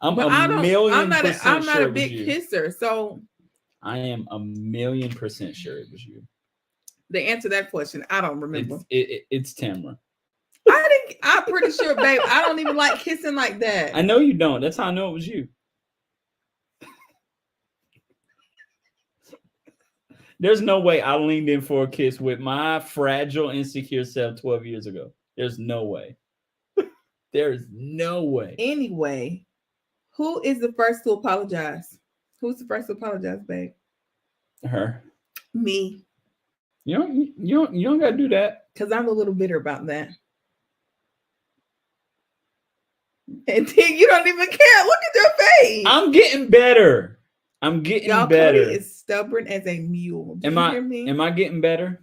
I'm not a big kisser, so I am 1,000,000% sure it was you. The answer to that question, I don't remember. It's Tamara. I'm pretty sure, babe. I don't even like kissing like that. I know you don't. That's how I know it was you. There's no way I leaned in for a kiss with my fragile, insecure self 12 years ago. There's no way. There's no way. Anyway, who is the first to apologize? Who's the first to apologize, babe? Her. Me. You don't gotta do that. Because I'm a little bitter about that. And then you don't even care. Look at your face. I'm getting better. Y'all, better. Cody is stubborn as a mule. Am I getting better?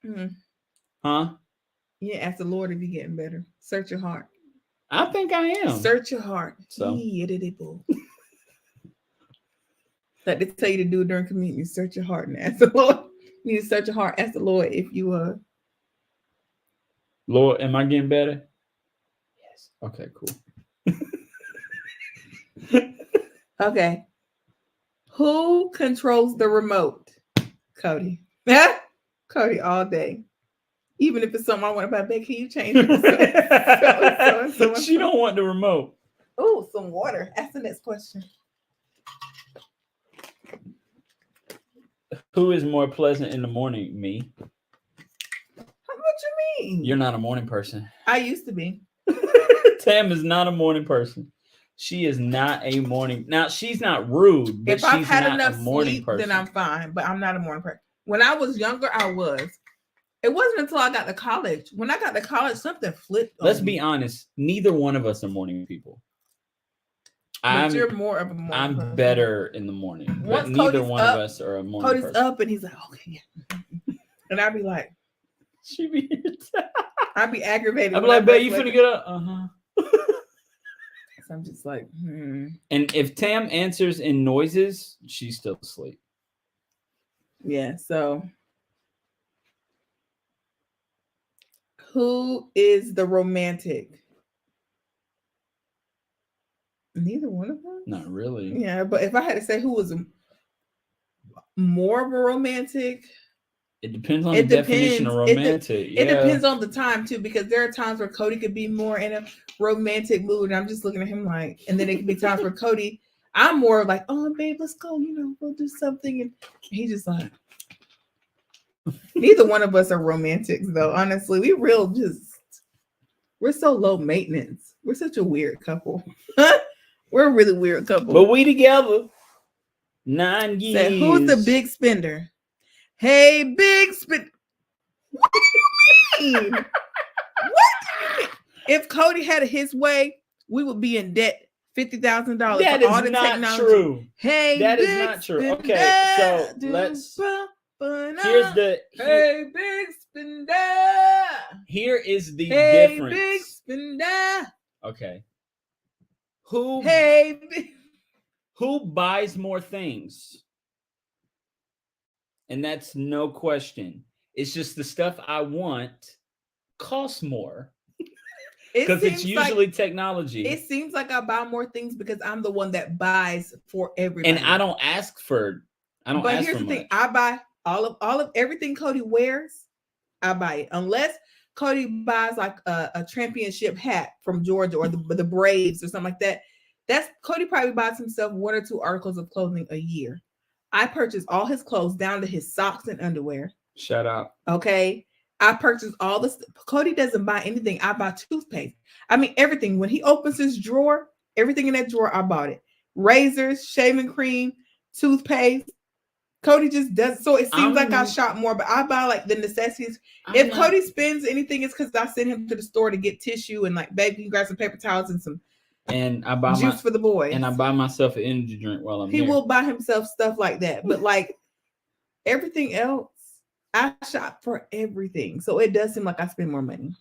Mm-hmm. Huh? Yeah, ask the Lord if you're getting better. Search your heart. I think I am. Search your heart. So. Like they tell you to do it during communion. Search your heart and ask the Lord. You need to search your heart. Ask the Lord if you Lord, am I getting better? Yes. Okay, cool. Okay. Who controls the remote? Cody. Cody all day. Even if it's something I want to buy, babe, can you change it? She don't want the remote. Oh, some water. Ask the next question. Who is more pleasant in the morning? Me. What you mean? You're not a morning person. I used to be. Tam is not a morning person. She is not a morning. Now she's not rude, but if I've had not enough a morning sleep, person. then I'm fine. But I'm not a morning person. When I was younger, I was. It wasn't until I got to college. When I got to college, something flipped. Let's be honest. Neither one of us are morning people. But you're more of a morning I'm person. Better in the morning. But neither one of us are a morning Cody's person. up and he's like, okay, yeah. And I'd be like, she be I'd be aggravated. I'd be like, babe, you finna get up? Uh-huh. So I'm just like, And if Tam answers in noises, she's still asleep. Yeah, so who is the romantic? Neither one of them? Not really. Yeah, but if I had to say who was more of a romantic, it depends on the definition of romantic. It depends on the time too, because there are times where Cody could be more in a romantic mood, and I'm just looking at him like, and then it could be times where Cody, I'm more like, oh babe, let's go, we'll do something, and he just like, neither one of us are romantics though. Honestly, we're so low maintenance. We're such a weird couple. We're a really weird couple. But we together 9 years. Say, who's the big spender? Hey, big spender. What do you mean? What do you mean? If Cody had it his way, we would be in debt $50,000 for all the technology. That is not true. Hey, that is not true. Okay, so let's. Here's the. Hey, big spender. Here is the difference. Hey, big spender. Okay. Who buys more things? And that's no question. It's just the stuff I want costs more. Because it's usually technology. It seems like I buy more things because I'm the one that buys for everybody. And I don't ask for. But here's the thing: I buy all of everything Cody wears. I buy it unless Cody buys like a championship hat from Georgia or the Braves or something like that. That's Cody probably buys himself 1 or 2 articles of clothing a year. I purchase all his clothes down to his socks and underwear. Shut up. Okay. I purchase all this. Cody doesn't buy anything. I buy toothpaste. I mean, everything. When he opens his drawer, everything in that drawer, I bought it. Razors, shaving cream, toothpaste. Cody just does. So it seems like I shop more, but I buy like the necessities. If Cody spends anything, it's because I send him to the store to get tissue and like, baby, you can grab some paper towels and some I buy juice for the boys. And I buy myself an energy drink while I'm He will buy himself stuff like that. But like everything else, I shop for everything. So it does seem like I spend more money.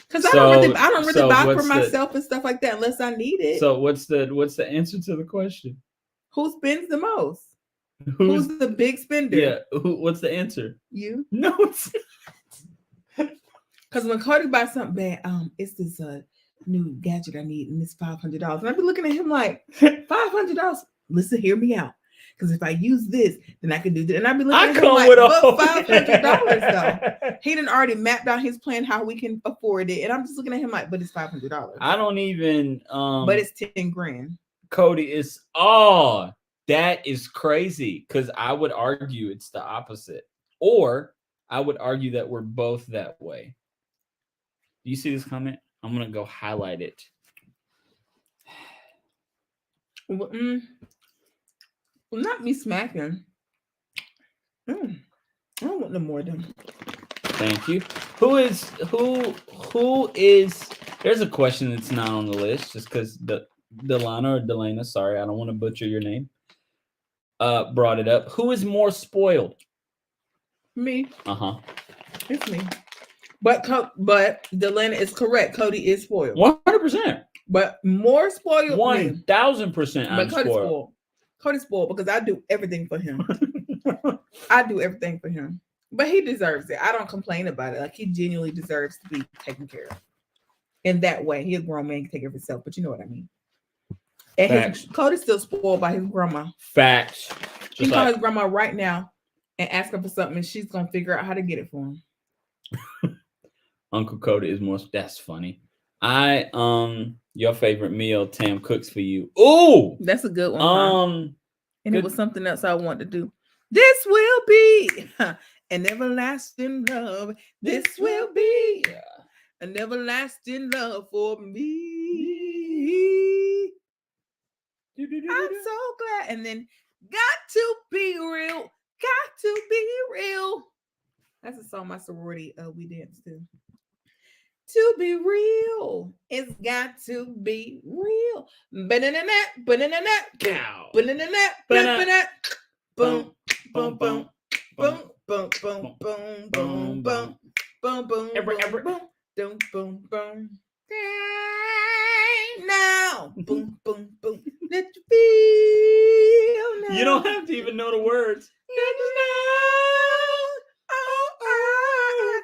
Because I don't really buy for myself and stuff like that unless I need it. So what's the answer to the question? Who spends the most? Who's the big spender? Yeah. What's the answer? You? No. Because when Cody buys something bad, it's this new gadget I need, and it's $500. And I'd be looking at him like, $500? Listen, hear me out. Because if I use this, then I can do that. And I'd be looking at him like, but $500 though. He done already mapped out his plan how we can afford it. And I'm just looking at him like, but it's $500. I don't even but it's 10 grand. Cody, that is crazy. Because I would argue it's the opposite. Or I would argue that we're both that way. Do you see this comment? I'm gonna go highlight it. Well, not me smacking. I don't want no more of them. Thank you. Who is? There's a question that's not on the list just because Delana or Delana, sorry, I don't want to butcher your name. Brought it up. Who is more spoiled? Me. It's me. But Delana is correct. Cody is spoiled. 100%. But more spoiled. 1,000%. I'm spoiled. Cody's spoiled because I do everything for him. I do everything for him. But he deserves it. I don't complain about it. Like, he genuinely deserves to be taken care of. In that way. He's a grown man, can take care of himself, but you know what I mean. And Cody's still spoiled by his grandma. Facts. He can call his grandma right now and ask her for something, and she's gonna figure out how to get it for him. Uncle Cody is more. That's funny. Your favorite meal Tam cooks for you. Oh, that's a good one. And it was something else I wanted to do. This will be an everlasting love. This will be an everlasting love for me. I'm so glad. And then got to be real. Got to be real. That's a song my sorority we danced to. To be real, it's got to be real. Banana, banana, cow. Banana, banana, boom, boom, boom, boom, boom, boom, boom, boom, boom, boom, boom, boom, boom, boom. Now, boom, boom, boom. Let you feel now. You don't have to even know the words.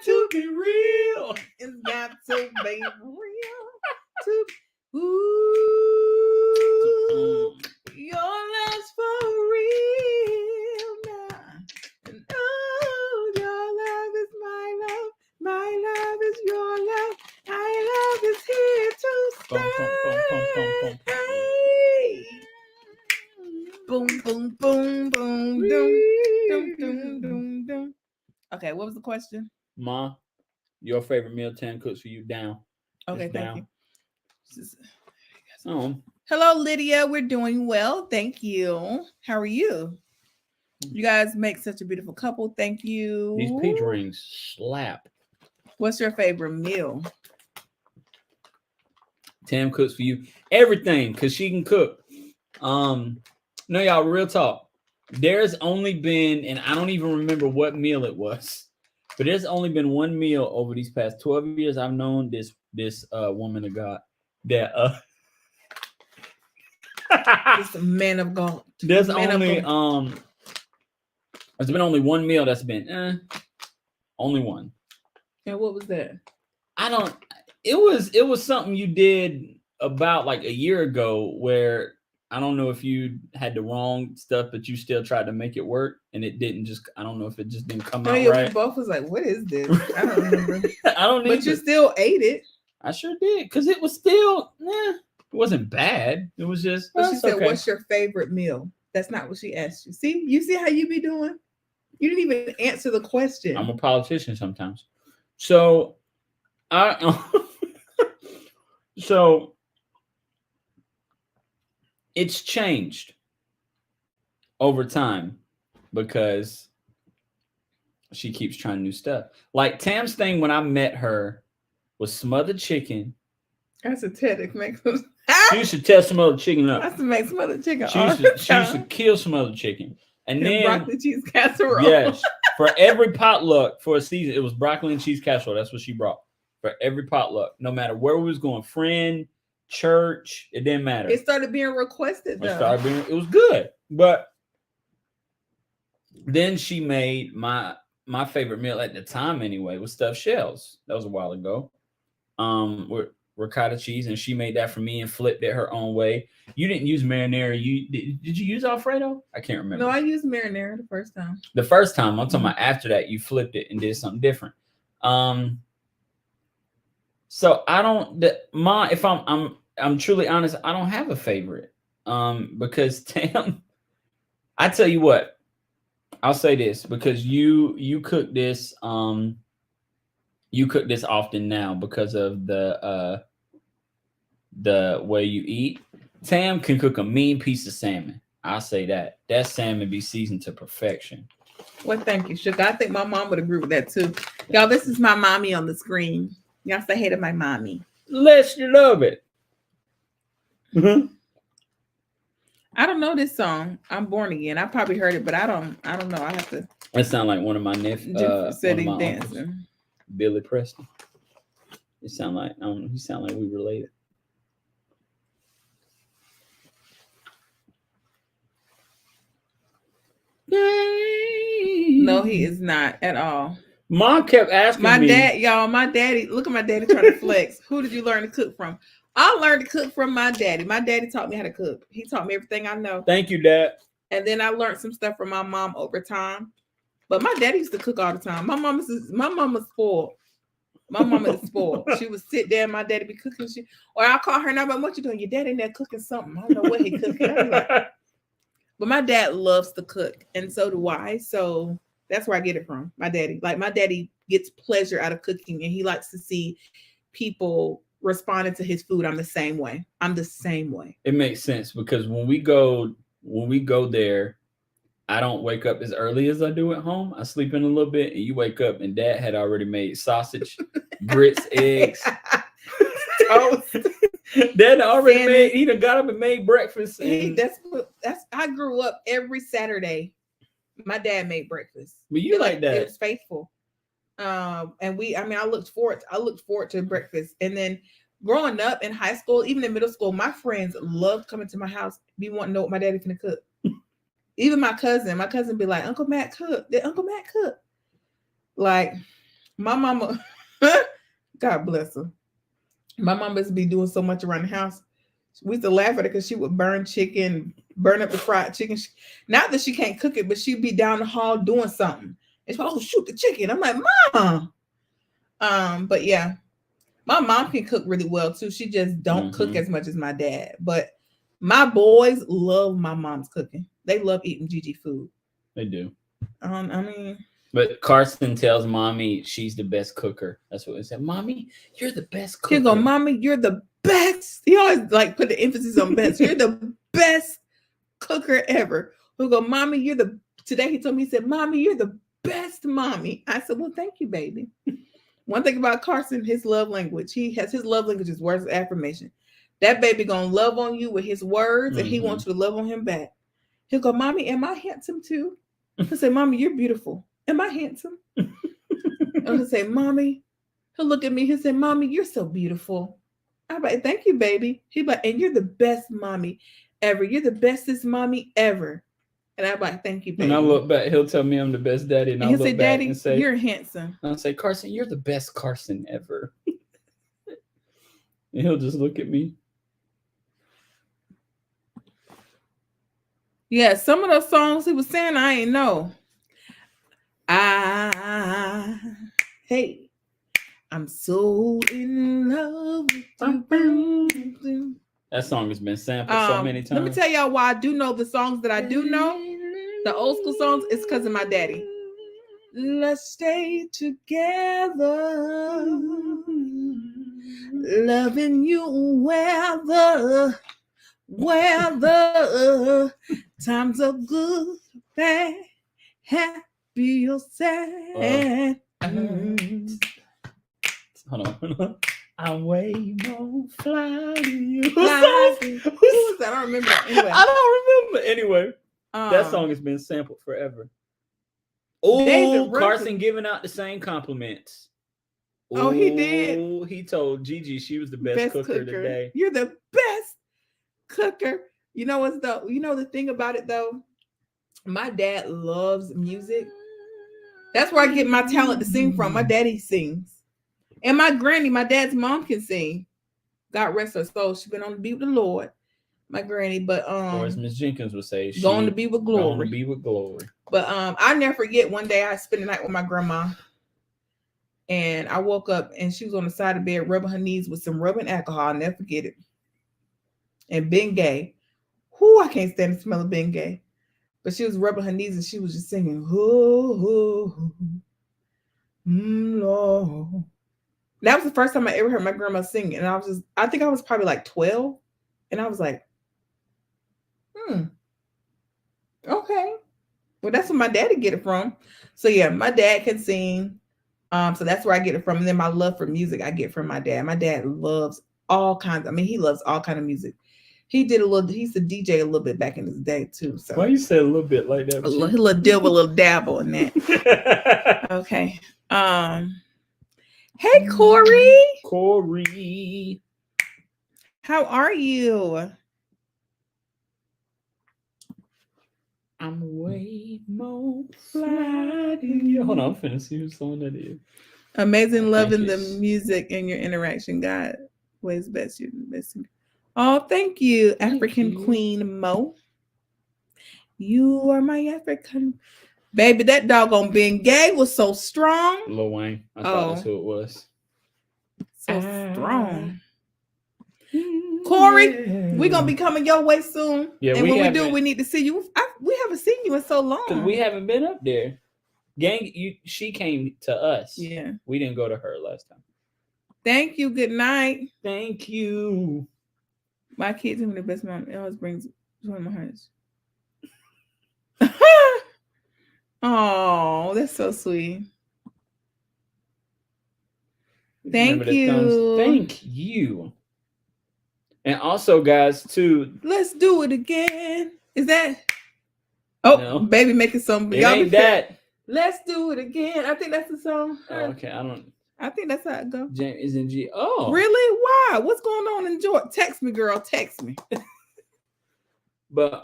To be real, it's got to be real. Your love's for real now. And your love is my love. My love is your love. My love is here to stay. Boom, boom, boom, boom, boom, boom, boom, boom, boom. Okay, what was the question? Ma, your favorite meal Tam cooks for you down. Okay, thank you. Hello, Lydia. We're doing well. Thank you. How are you? You guys make such a beautiful couple. Thank you. These peach rings slap. What's your favorite meal? Tam cooks for you everything because she can cook. No, y'all, real talk. There's only been, and I don't even remember what meal it was. But there's only been one meal over these past 12 years I've known this woman of God that this man of God. There's been only one meal that's been only one. And what was that? It was something you did about like a year ago where I don't know if you had the wrong stuff, but you still tried to make it work, and it didn't just. I don't know if it just didn't come out right. We both was like, "What is this?" I don't remember. I don't. But you still ate it. I sure did, because it was still. It wasn't bad. It was just. But she said, okay. "What's your favorite meal?" That's not what she asked you. See how you be doing. You didn't even answer the question. I'm a politician sometimes. So so it's changed over time because she keeps trying new stuff. Like Tam's thing when I met her was smothered chicken. That's a TEDx make She used to tear smothered chicken up. That's to make smothered chicken. She used to kill smothered chicken. And then broccoli cheese casserole. Yes. For every potluck for a season, it was broccoli and cheese casserole. That's what she brought. For every potluck. No matter where we was going, friend, church, it didn't matter. It started being requested though. It was good. But then she made my favorite meal at the time anyway was stuffed shells. That was a while ago. With ricotta cheese, and she made that for me and flipped it her own way. You didn't use marinara. Did you use Alfredo? I can't remember. No, I used marinara the first time. The first time, I'm talking about after that, you flipped it and did something different. So I don't. If I'm truly honest, I don't have a favorite. Because Tam, I tell you what, I'll say this because you cook this. You cook this often now because of the way you eat. Tam can cook a mean piece of salmon. I'll say that. That salmon be seasoned to perfection. Well, thank you, Sugar. I think my mom would agree with that too. Y'all, this is my mommy on the screen. Y'all say hey to my mommy. Let's love it. I don't know this song. I'm Born Again. I probably heard it, but I don't know. I have to. That sound like one of my nephews. Said he's dancing. Billy Preston. It sound like he sound like we related. No, he is not at all. Mom kept asking me. My daddy, look at my daddy trying to flex. Who did you learn to cook from? I learned to cook from my daddy. My daddy taught me how to cook. He taught me everything I know. Thank you, Dad. And then I learned some stuff from my mom over time. But my daddy used to cook all the time. My mama's spoiled. My mama is spoiled. She would sit there and my daddy be cooking shit. Or I'll call her and I'm like, what you doing? Your dad in there cooking something. I don't know what he cooking. But my dad loves to cook. And so do I. So that's where I get it from. My daddy. Like my daddy gets pleasure out of cooking and he likes to see people responding to his food. I'm the same way. It makes sense because when we go there, I don't wake up as early as I do at home. I sleep in a little bit and you wake up and Dad had already made sausage, grits, eggs, toast. Dad already made, he done got up and made breakfast. And I grew up every Saturday. My dad made breakfast. But you like that. It was faithful. And I looked forward to breakfast. And then growing up in high school, even in middle school, my friends loved coming to my house. Be wanting to know what my daddy finna cook. Even my cousin be like, Uncle Matt cook. Did Uncle Matt cook? Like my mama, God bless her. My mama used to be doing so much around the house. We used to laugh at her because she would burn chicken, burn up the fried chicken. Not that she can't cook it, but she'd be down the hall doing something. And she'd, oh, shoot the chicken. I'm like, Mom. But yeah, my mom can cook really well too. She just don't cook as much as my dad. But my boys love my mom's cooking. They love eating Gigi food. They do. But Carson tells Mommy she's the best cooker. That's what he said. Mommy, you're the best cooker. He go, Mommy, you're the best. He always like put the emphasis on best. You're the best cooker ever. He'll go, Mommy, today he told me, he said, Mommy, you're the best mommy. I said, well, thank you, baby. One thing about Carson, his love language. His love language is words of affirmation. That baby gonna love on you with his words, and he wants you to love on him back. He'll go, Mommy, am I handsome too? He'll say, Mommy, you're beautiful. Am I handsome? And he'll say, Mommy. He'll look at me. He'll say, Mommy, you're so beautiful. I'm like, thank you, baby. He's like, and you're the best mommy ever. You're the bestest mommy ever. And I'm like, thank you, baby. And I look back, he'll tell me I'm the best daddy. And I'll look back Daddy, and say, you're handsome. I'll say, Carson, you're the best Carson ever. And he'll just look at me. Yeah, some of those songs he was saying, I ain't know. Hey, I'm so in love with you. That song has been sampled so many times. Let me tell y'all why I do know the songs that I do know. The old school songs is because of my daddy. Let's stay together. Loving you weather. Times are good, bad, happy or sad. Hold on. I'm way more fly than you. Who was that? I don't remember that. Anyway. I don't remember. Anyway, that song has been sampled forever. Oh, Carson giving out the same compliments. Oh, he did. He told Gigi she was the best cooker today. You're the best cooker. You know what's the thing about it though? My dad loves music. That's where I get my talent to sing from. My daddy sings. And my granny, my dad's mom, can sing. God rest her soul. She's been on to be with the Lord. My granny, but or as Miss Jenkins would say, she's going to be with glory. Going to be with glory. But I never forget one day I spent the night with my grandma. And I woke up and she was on the side of the bed rubbing her knees with some rubbing alcohol. I'll never forget it. And Bengay. Whoo, I can't stand the smell of Bengay. But she was rubbing her knees and she was just singing, oh, Lord. That was the first time I ever heard my grandma sing. And I think I was probably like 12. And I was like, okay. Well, that's where my daddy get it from. So yeah, my dad can sing. So that's where I get it from. And then my love for music I get from my dad. My dad loves all kinds. He loves all kinds of music. He used to DJ a little bit back in his day too. So why you say a little bit like that? A little dabble in that. Okay. Hey Corey. Corey. How are you? I'm way more fly than you. Hold on, I'm finna see whose song that is. Amazing loving the music and your interaction. God ways best. You're the best. Oh, thank you, African Queen Mo. You are my African baby. That doggone Bengay was so strong. Lil Wayne. I thought that's who it was. So strong. Corey, we're gonna be coming your way soon. Yeah, and when we do, we need to see you. We haven't seen you in so long because we haven't been up there. Gang, she came to us. Yeah, we didn't go to her last time. Thank you. Good night. Thank you. My kids are the best mom. It always brings one of my hearts. Oh, that's so sweet. Thank you. Thank you. And also, guys, too. Let's do it again. Is that? Oh, no. Baby making some. It ain't that. Let's do it again. I think that's the song. Oh, okay, I think that's how it goes. James is in G. Oh, really? Why? What's going on in Georgia? Text me, girl. Text me. But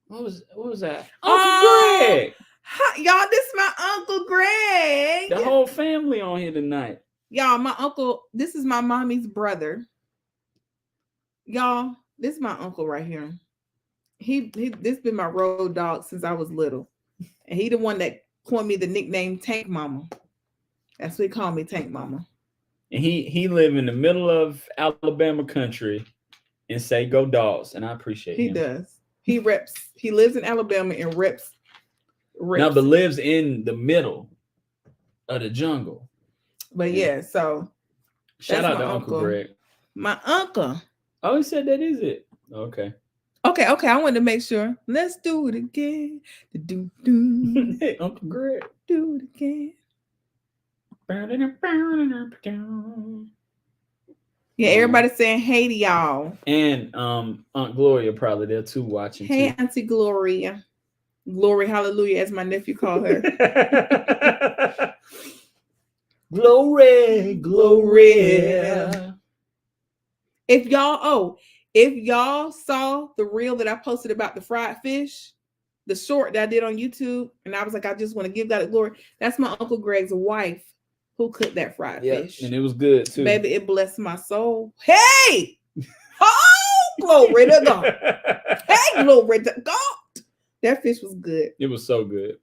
what was that? Uncle Greg. Hi, y'all, this is my Uncle Greg. The whole family on here tonight. Y'all, my uncle. This is my mommy's brother. Y'all, this is my uncle right here. This been my road dog since I was little, and he the one that coined me the nickname Tank Mama. That's what he called me, Tank Mama. And he live in the middle of Alabama country and say go dogs, and I appreciate him. He does. He reps. He lives in Alabama and reps. No, but lives in the middle of the jungle. But yeah, so shout out to Uncle Greg. My uncle. Oh, he said that is it. Okay. Okay. I wanted to make sure. Let's do it again. Hey, Uncle Greg. Do it again. Yeah, everybody's saying hey to y'all. And Aunt Gloria probably there too watching. Hey, too. Auntie Gloria. Glory, hallelujah, as my nephew called her. Glory, Gloria. If y'all saw the reel that I posted about the fried fish, the short that I did on YouTube, and I was like, I just want to give God glory. That's my Uncle Greg's wife who cooked that fried fish. And it was good too. Baby, it blessed my soul. Hey! Oh, glory to God. Hey, glory to God. That fish was good. It was so good.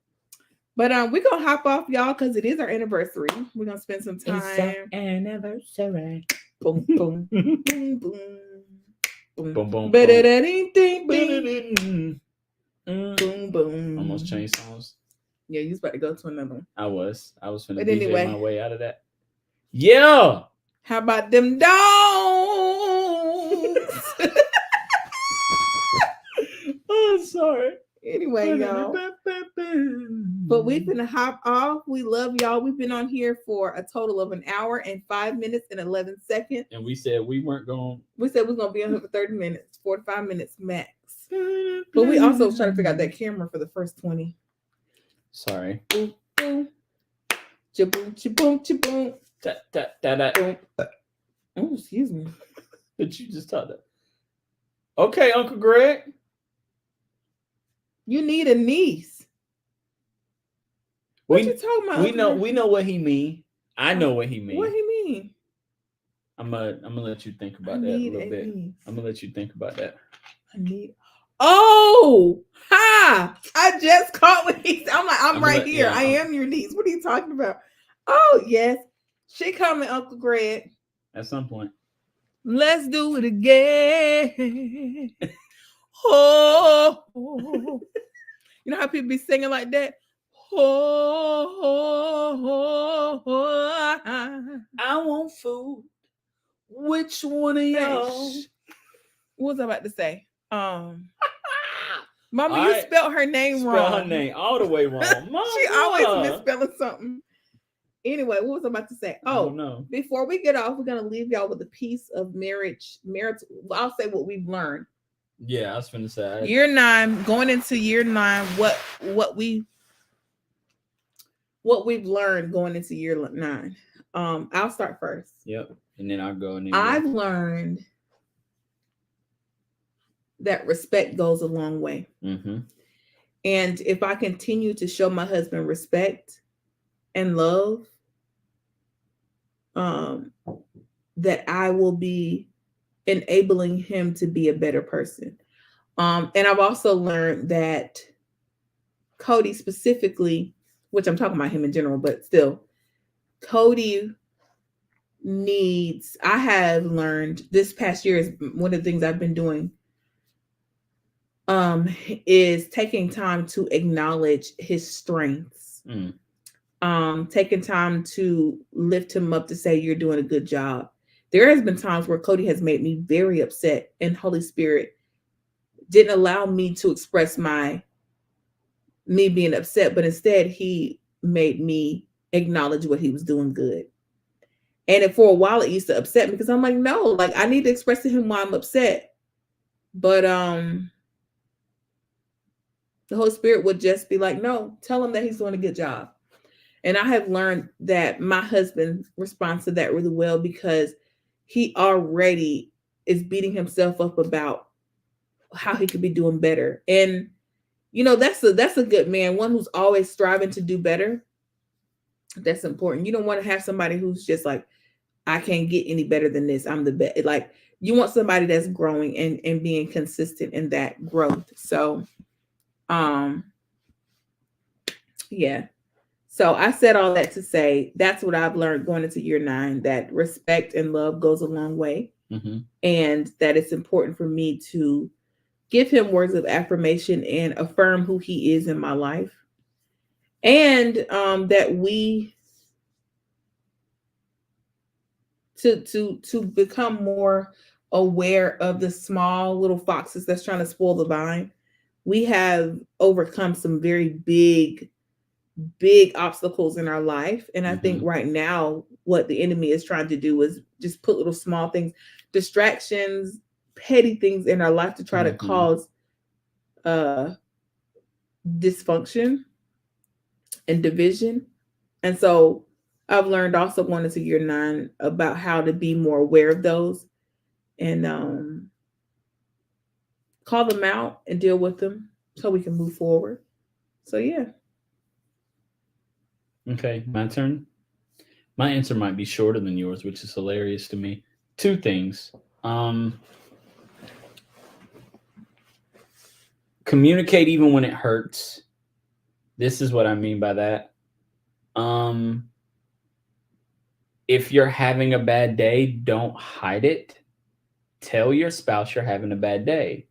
But we're gonna hop off, y'all, because it is our anniversary. We're gonna spend some time. It's our anniversary. Boom, boom, boom, boom, boom, boom, boom. Boom, boom. Almost changed songs. Yeah, you was about to go to another one. I was finna But DJ anyway. my way out of that. Yeah. How about them dogs? Oh, sorry. Anyway, y'all. But we finna hop off. We love y'all. We've been on here for a total of 1 hour and 5 minutes and 11 seconds. And we said we weren't going. We said we're gonna be on here for 30 minutes, 45 minutes max. But we also was trying to figure out that camera for the first 20. Sorry. Boom, boom. Cha-boom, cha-boom, cha-boom. Boom. Oh, excuse me. But you just taught that. Okay, Uncle Greg. You need a niece. What you talking about? We know what he mean. I know what he mean. What he mean? I'm gonna let you think about that a little bit. Niece. I'm gonna let you think about that. I need. Oh, ha! I just caught what he's. I'm right here. Yeah, I am your niece. What are you talking about? Oh yes, she coming, Uncle Greg. At some point. Let's do it again. Oh, you know how people be singing like that? I want food. Which one of y'all? What was I about to say? Mama, all you right. spelled her name wrong. Spell her name all the way wrong. She always misspelling something. Anyway, what was I about to say? Oh, no. Before we get off, we're gonna leave y'all with a piece of marriage. I'll say what we've learned. Yeah, I was gonna say year 9, going into year 9. What we've learned going into year 9. I'll start first. Yep, and then I'll go. And then I've learned that respect goes a long way. Mm-hmm. And if I continue to show my husband respect and love, that I will be enabling him to be a better person. And I've also learned that Cody specifically, which I'm talking about him in general, but still, Cody needs, I have learned this past year is one of the things I've been doing, is taking time to acknowledge his strengths. Taking time to lift him up to say, you're doing a good job. There has been times where Cody has made me very upset, and Holy Spirit didn't allow me to express me being upset, but instead he made me acknowledge what he was doing good. And for a while it used to upset me because I'm like, no, like I need to express to him why I'm upset. But the Holy Spirit would just be like, no, tell him that he's doing a good job. And I have learned that my husband responds to that really well, because he already is beating himself up about how he could be doing better. And, you know, that's a good man, one who's always striving to do better. That's important. You don't want to have somebody who's just like, I can't get any better than this. I'm the best. Like, you want somebody that's growing and being consistent in that growth. So, yeah. So I said all that to say that's what I've learned going into year 9, that respect and love goes a long way. Mm-hmm. And that it's important for me to give him words of affirmation and affirm who he is in my life. And that we to become more aware of the small little foxes that's trying to spoil the vine. We have overcome some very big obstacles in our life. And I think right now what the enemy is trying to do is just put little small things, distractions, petty things in our life to try to cause dysfunction and division. And so I've learned also going into year 9 about how to be more aware of those and call them out and deal with them so we can move forward. So yeah. Okay, my turn. My answer might be shorter than yours, which is hilarious to me. 2 things. Communicate even when it hurts. This is what I mean by that. If you're having a bad day, don't hide it. Tell your spouse you're having a bad day.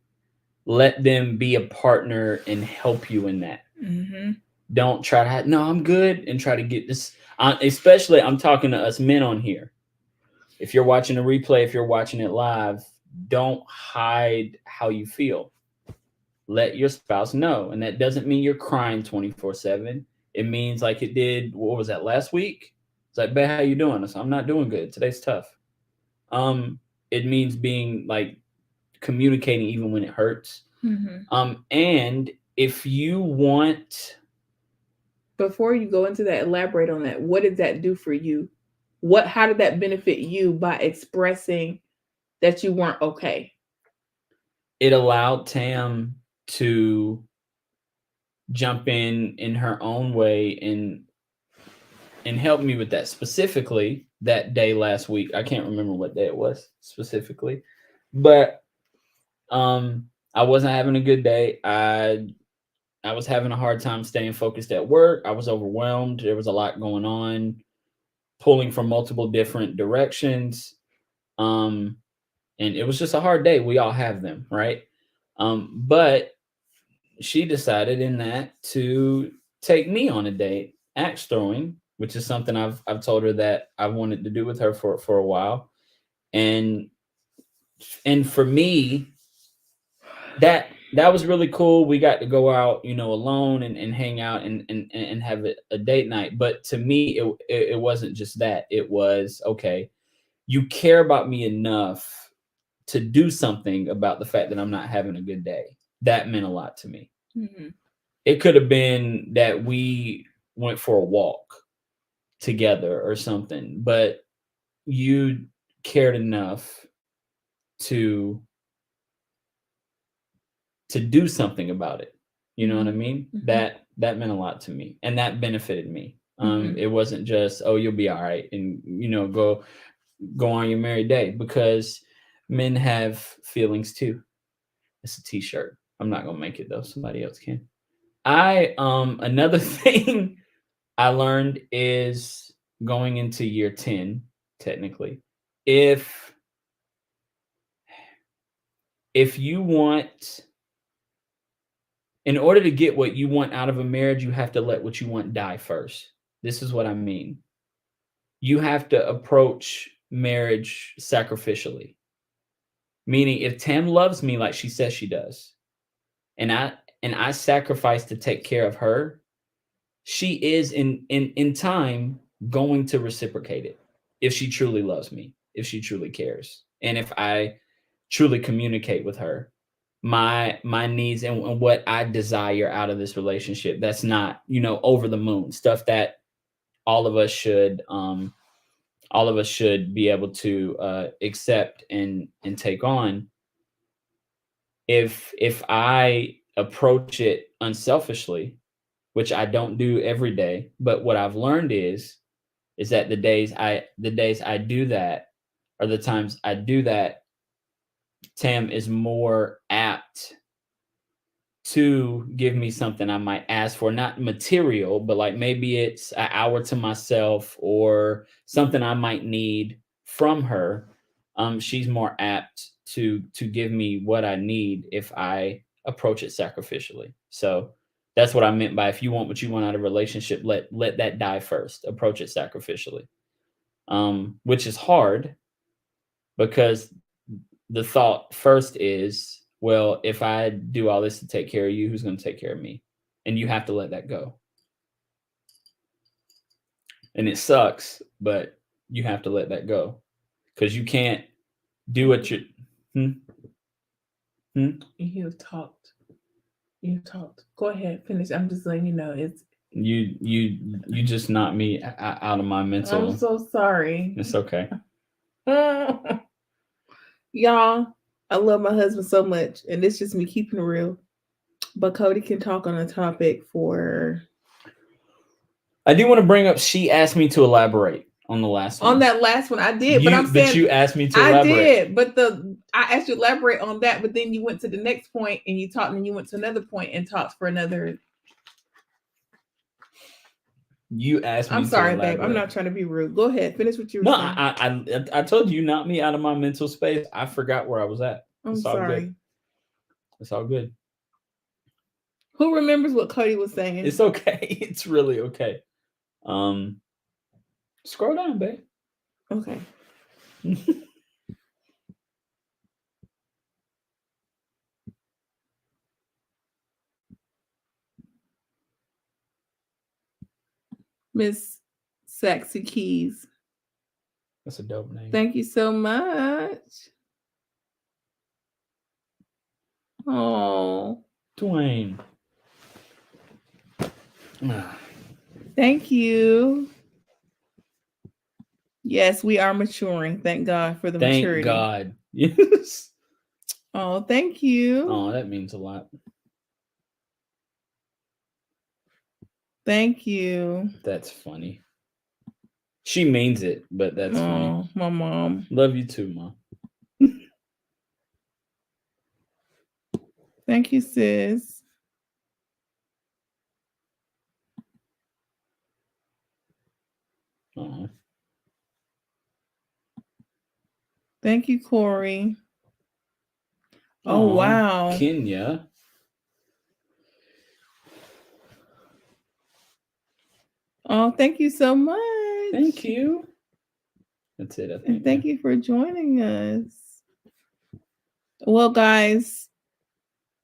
Let them be a partner and help you in that. Mm-hmm. Don't try to no, I'm good, and try to get this. Especially, I'm talking to us men on here. If you're watching a replay, if you're watching it live, don't hide how you feel. Let your spouse know. And that doesn't mean you're crying 24/7. It means like it did, what was that, last week? It's like, babe, how you doing? I said, I'm not doing good. Today's tough. It means being like communicating even when it hurts. And if you want, before you go into that, elaborate on that. What did that do for you? How did that benefit you by expressing that you weren't okay? It allowed Tam to jump in her own way and help me with that. Specifically that day last week. I can't remember what day it was specifically, but I wasn't having a good day. I was having a hard time staying focused at work. I was overwhelmed. There was a lot going on, pulling from multiple different directions. And it was just a hard day. We all have them, right? But she decided in that to take me on a date, axe throwing, which is something I've told her that I wanted to do with her for a while. And for me, that was really cool. We got to go out, alone and hang out and have a date night. But to me, it wasn't just that. It was, okay, you care about me enough to do something about the fact that I'm not having a good day. That meant a lot to me. It could have been that we went for a walk together or something, but you cared enough to do something about it. You know what I mean? That meant a lot to me, and that benefited me. It wasn't just, oh, you'll be all right, and go on your merry day, because men have feelings too. It's a t-shirt. I'm not gonna make it though. Somebody else can. Another thing I learned is going into year 10, technically, if you want, in order to get what you want out of a marriage, you have to let what you want die first. This is what I mean. You have to approach marriage sacrificially. Meaning, if Tam loves me like she says she does, and I sacrifice to take care of her, she is in time going to reciprocate it. If she truly loves me, if she truly cares, and if I truly communicate with her my needs and what I desire out of this relationship, that's not, over the moon stuff that all of us should be able to accept and take on. If I approach it unselfishly, which I don't do every day, but what I've learned is that the days I do that, or the times I do that, Tam is more apt to give me something I might ask for, not material, but like maybe it's an hour to myself or something I might need from her. She's more apt to give me what I need if I approach it sacrificially. So that's what I meant by, if you want what you want out of a relationship, let that die first. Approach it sacrificially, which is hard, because the thought first is, well, if I do all this to take care of you, who's going to take care of me? And you have to let that go. And it sucks, but you have to let that go, because you can't do what you. You've talked. Go ahead, finish. I'm just letting you know it's. You just knocked me out of my mental. I'm so sorry. It's okay. Y'all, I love my husband so much, and it's just me keeping it real. But Cody can talk on a topic for. I do want to bring up, she asked me to elaborate on the last one. On that last one, I did, but I'm saying, but you asked me to elaborate. I did, but I asked you to elaborate on that, but then you went to the next point and you talked, and you went to another point and talked for another. You asked me. I'm sorry, babe. I'm not trying to be rude. Go ahead, finish what you were saying. No, I told you, knocked me out of my mental space. I forgot where I was at. I'm sorry. Good. It's all good. Who remembers what Cody was saying? It's okay. It's really okay. Scroll down, babe. Okay. Miss Sexy Keys. That's a dope name. Thank you so much. Oh, Dwayne. Thank you. Yes, we are maturing. Thank God for the maturity. Thank God. Yes. Oh, thank you. Oh, that means a lot. Thank you. That's funny. She means it, but that's funny. My mom. Love you too, Mom. Thank you, sis. Thank you, Corey. Oh, wow. Kenya. Oh, thank you so much. Thank you. That's it, I think. And thank you for joining us. Well, guys,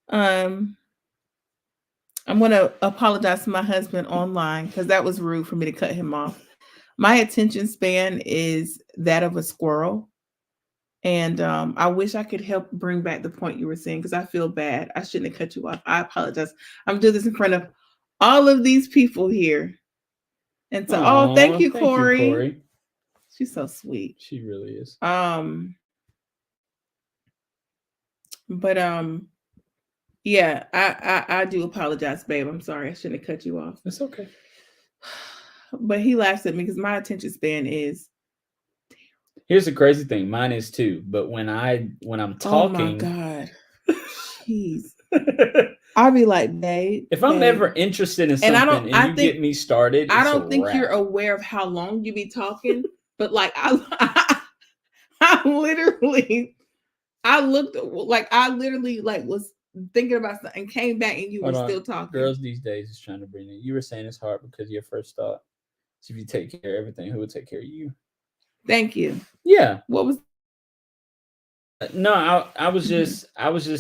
I'm going to apologize to my husband online because that was rude for me to cut him off. My attention span is that of a squirrel. And I wish I could help bring back the point you were saying because I feel bad. I shouldn't have cut you off. I apologize. I'm doing this in front of all of these people here. And so, thank you, Corey. She's so sweet. She really is. But yeah, I do apologize, babe. I'm sorry. I shouldn't have cut you off. It's okay. But he laughs at me because my attention span is. Here's the crazy thing. Mine is too. But when I'm talking. Oh my God. Jeez. I'll be like, babe. If I'm never interested in something and you get me started, I don't think you're aware of how long you be talking. But like I literally was thinking about something and came back and you were still talking. Girls these days is trying to bring it. You were saying it's hard because your first thought is if you take care of everything, who will take care of you? Thank you. Yeah. What was? No, I was just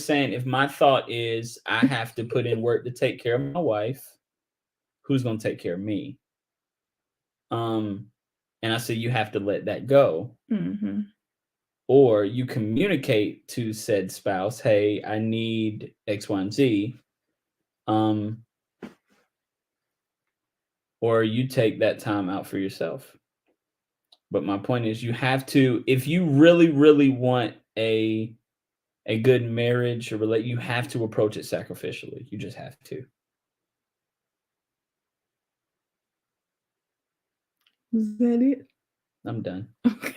saying if my thought is I have to put in work to take care of my wife, who's gonna take care of me? And I said you have to let that go. Mm-hmm. Or you communicate to said spouse, hey, I need X, Y, and Z. Or you take that time out for yourself. But my point is you have to, if you really, really want a good marriage or you have to approach it sacrificially. You just have to. Is that it? I'm done. Okay.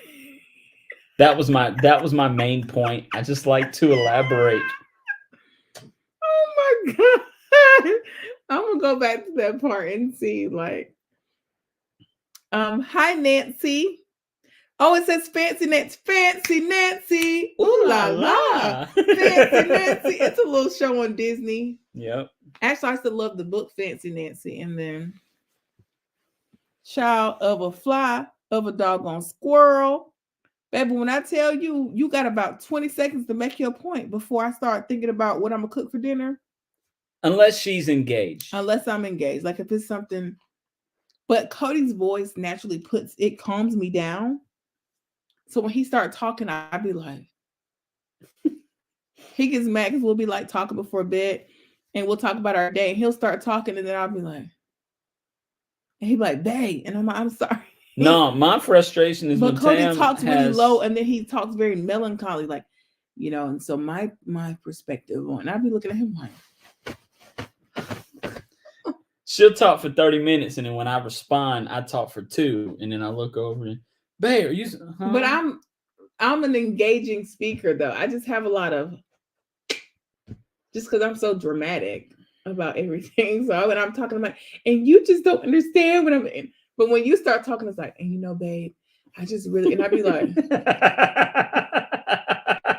That was my main point. I just like to elaborate. Oh my God. I'm gonna go back to that part and see hi Nancy. Oh, it says Fancy Nancy. Ooh la la. Fancy Nancy. It's a little show on Disney. Yep. Actually, I used to love the book Fancy Nancy. And then Child of a Fly, of a Doggone Squirrel. Baby, when I tell you, you got about 20 seconds to make your point before I start thinking about what I'm going to cook for dinner. Unless she's engaged. Unless I'm engaged. Like if it's something. But Cody's voice naturally calms me down. So when he starts talking, I'd be like, he gets mad because we'll be like talking before bed and we'll talk about our day. And he'll start talking and then I'll be like, and he'll be like, babe. And I'm like, I'm sorry. No, my frustration is but when Cody talks really low and then he talks very melancholy, like, and so my perspective on, and I'd be looking at him like, she'll talk for 30 minutes and then when I respond, I talk for 2 and then I look over and, babe, are you? Huh? But I'm an engaging speaker though. I just have a lot of, just because I'm so dramatic about everything. So when I'm talking about, and you just don't understand what I'm in. But when you start talking, it's like, and babe, I just really, and I'd be like,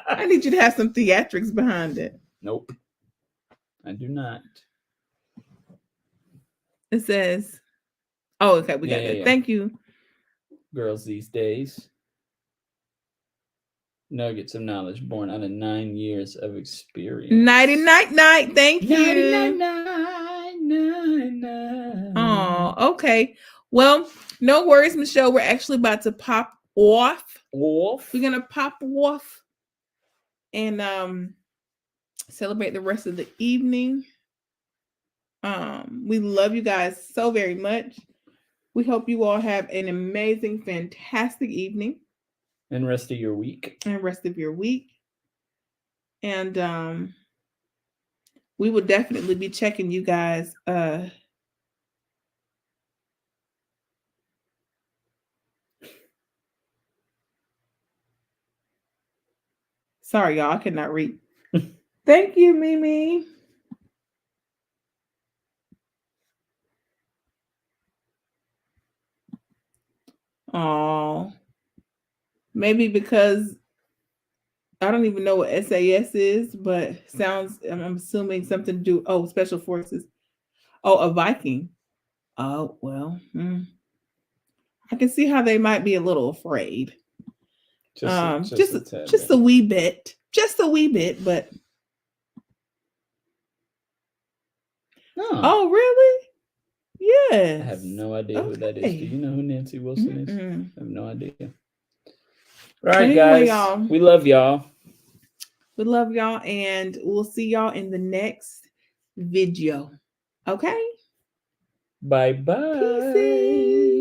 I need you to have some theatrics behind it. Nope, I do not. It says, oh, okay, we got that. Yeah. Thank you. Girls these days. Nuggets of knowledge born out of 9 years of experience. Nighty night night. Thank you. Night, night, night. Oh, okay. Well, no worries, Michelle. We're actually about to pop off. We're gonna pop off and celebrate the rest of the evening. We love you guys so very much. We hope you all have an amazing, fantastic evening. And rest of your week. And we will definitely be checking you guys. Sorry, y'all, I cannot read. Thank you, Mimi. Oh, maybe because I don't even know what SAS is, but sounds, I'm assuming something to do. Oh, Special Forces. Oh, a Viking. Oh, well, I can see how they might be a little afraid. Just a wee bit. Just a wee bit, but. Oh, really? Yes. I have no idea who that is. Do you know who Nancy Wilson is? I have no idea. All right, anyway, guys. Y'all, we love y'all. We love y'all, and we'll see y'all in the next video. Okay? Bye-bye. Peace.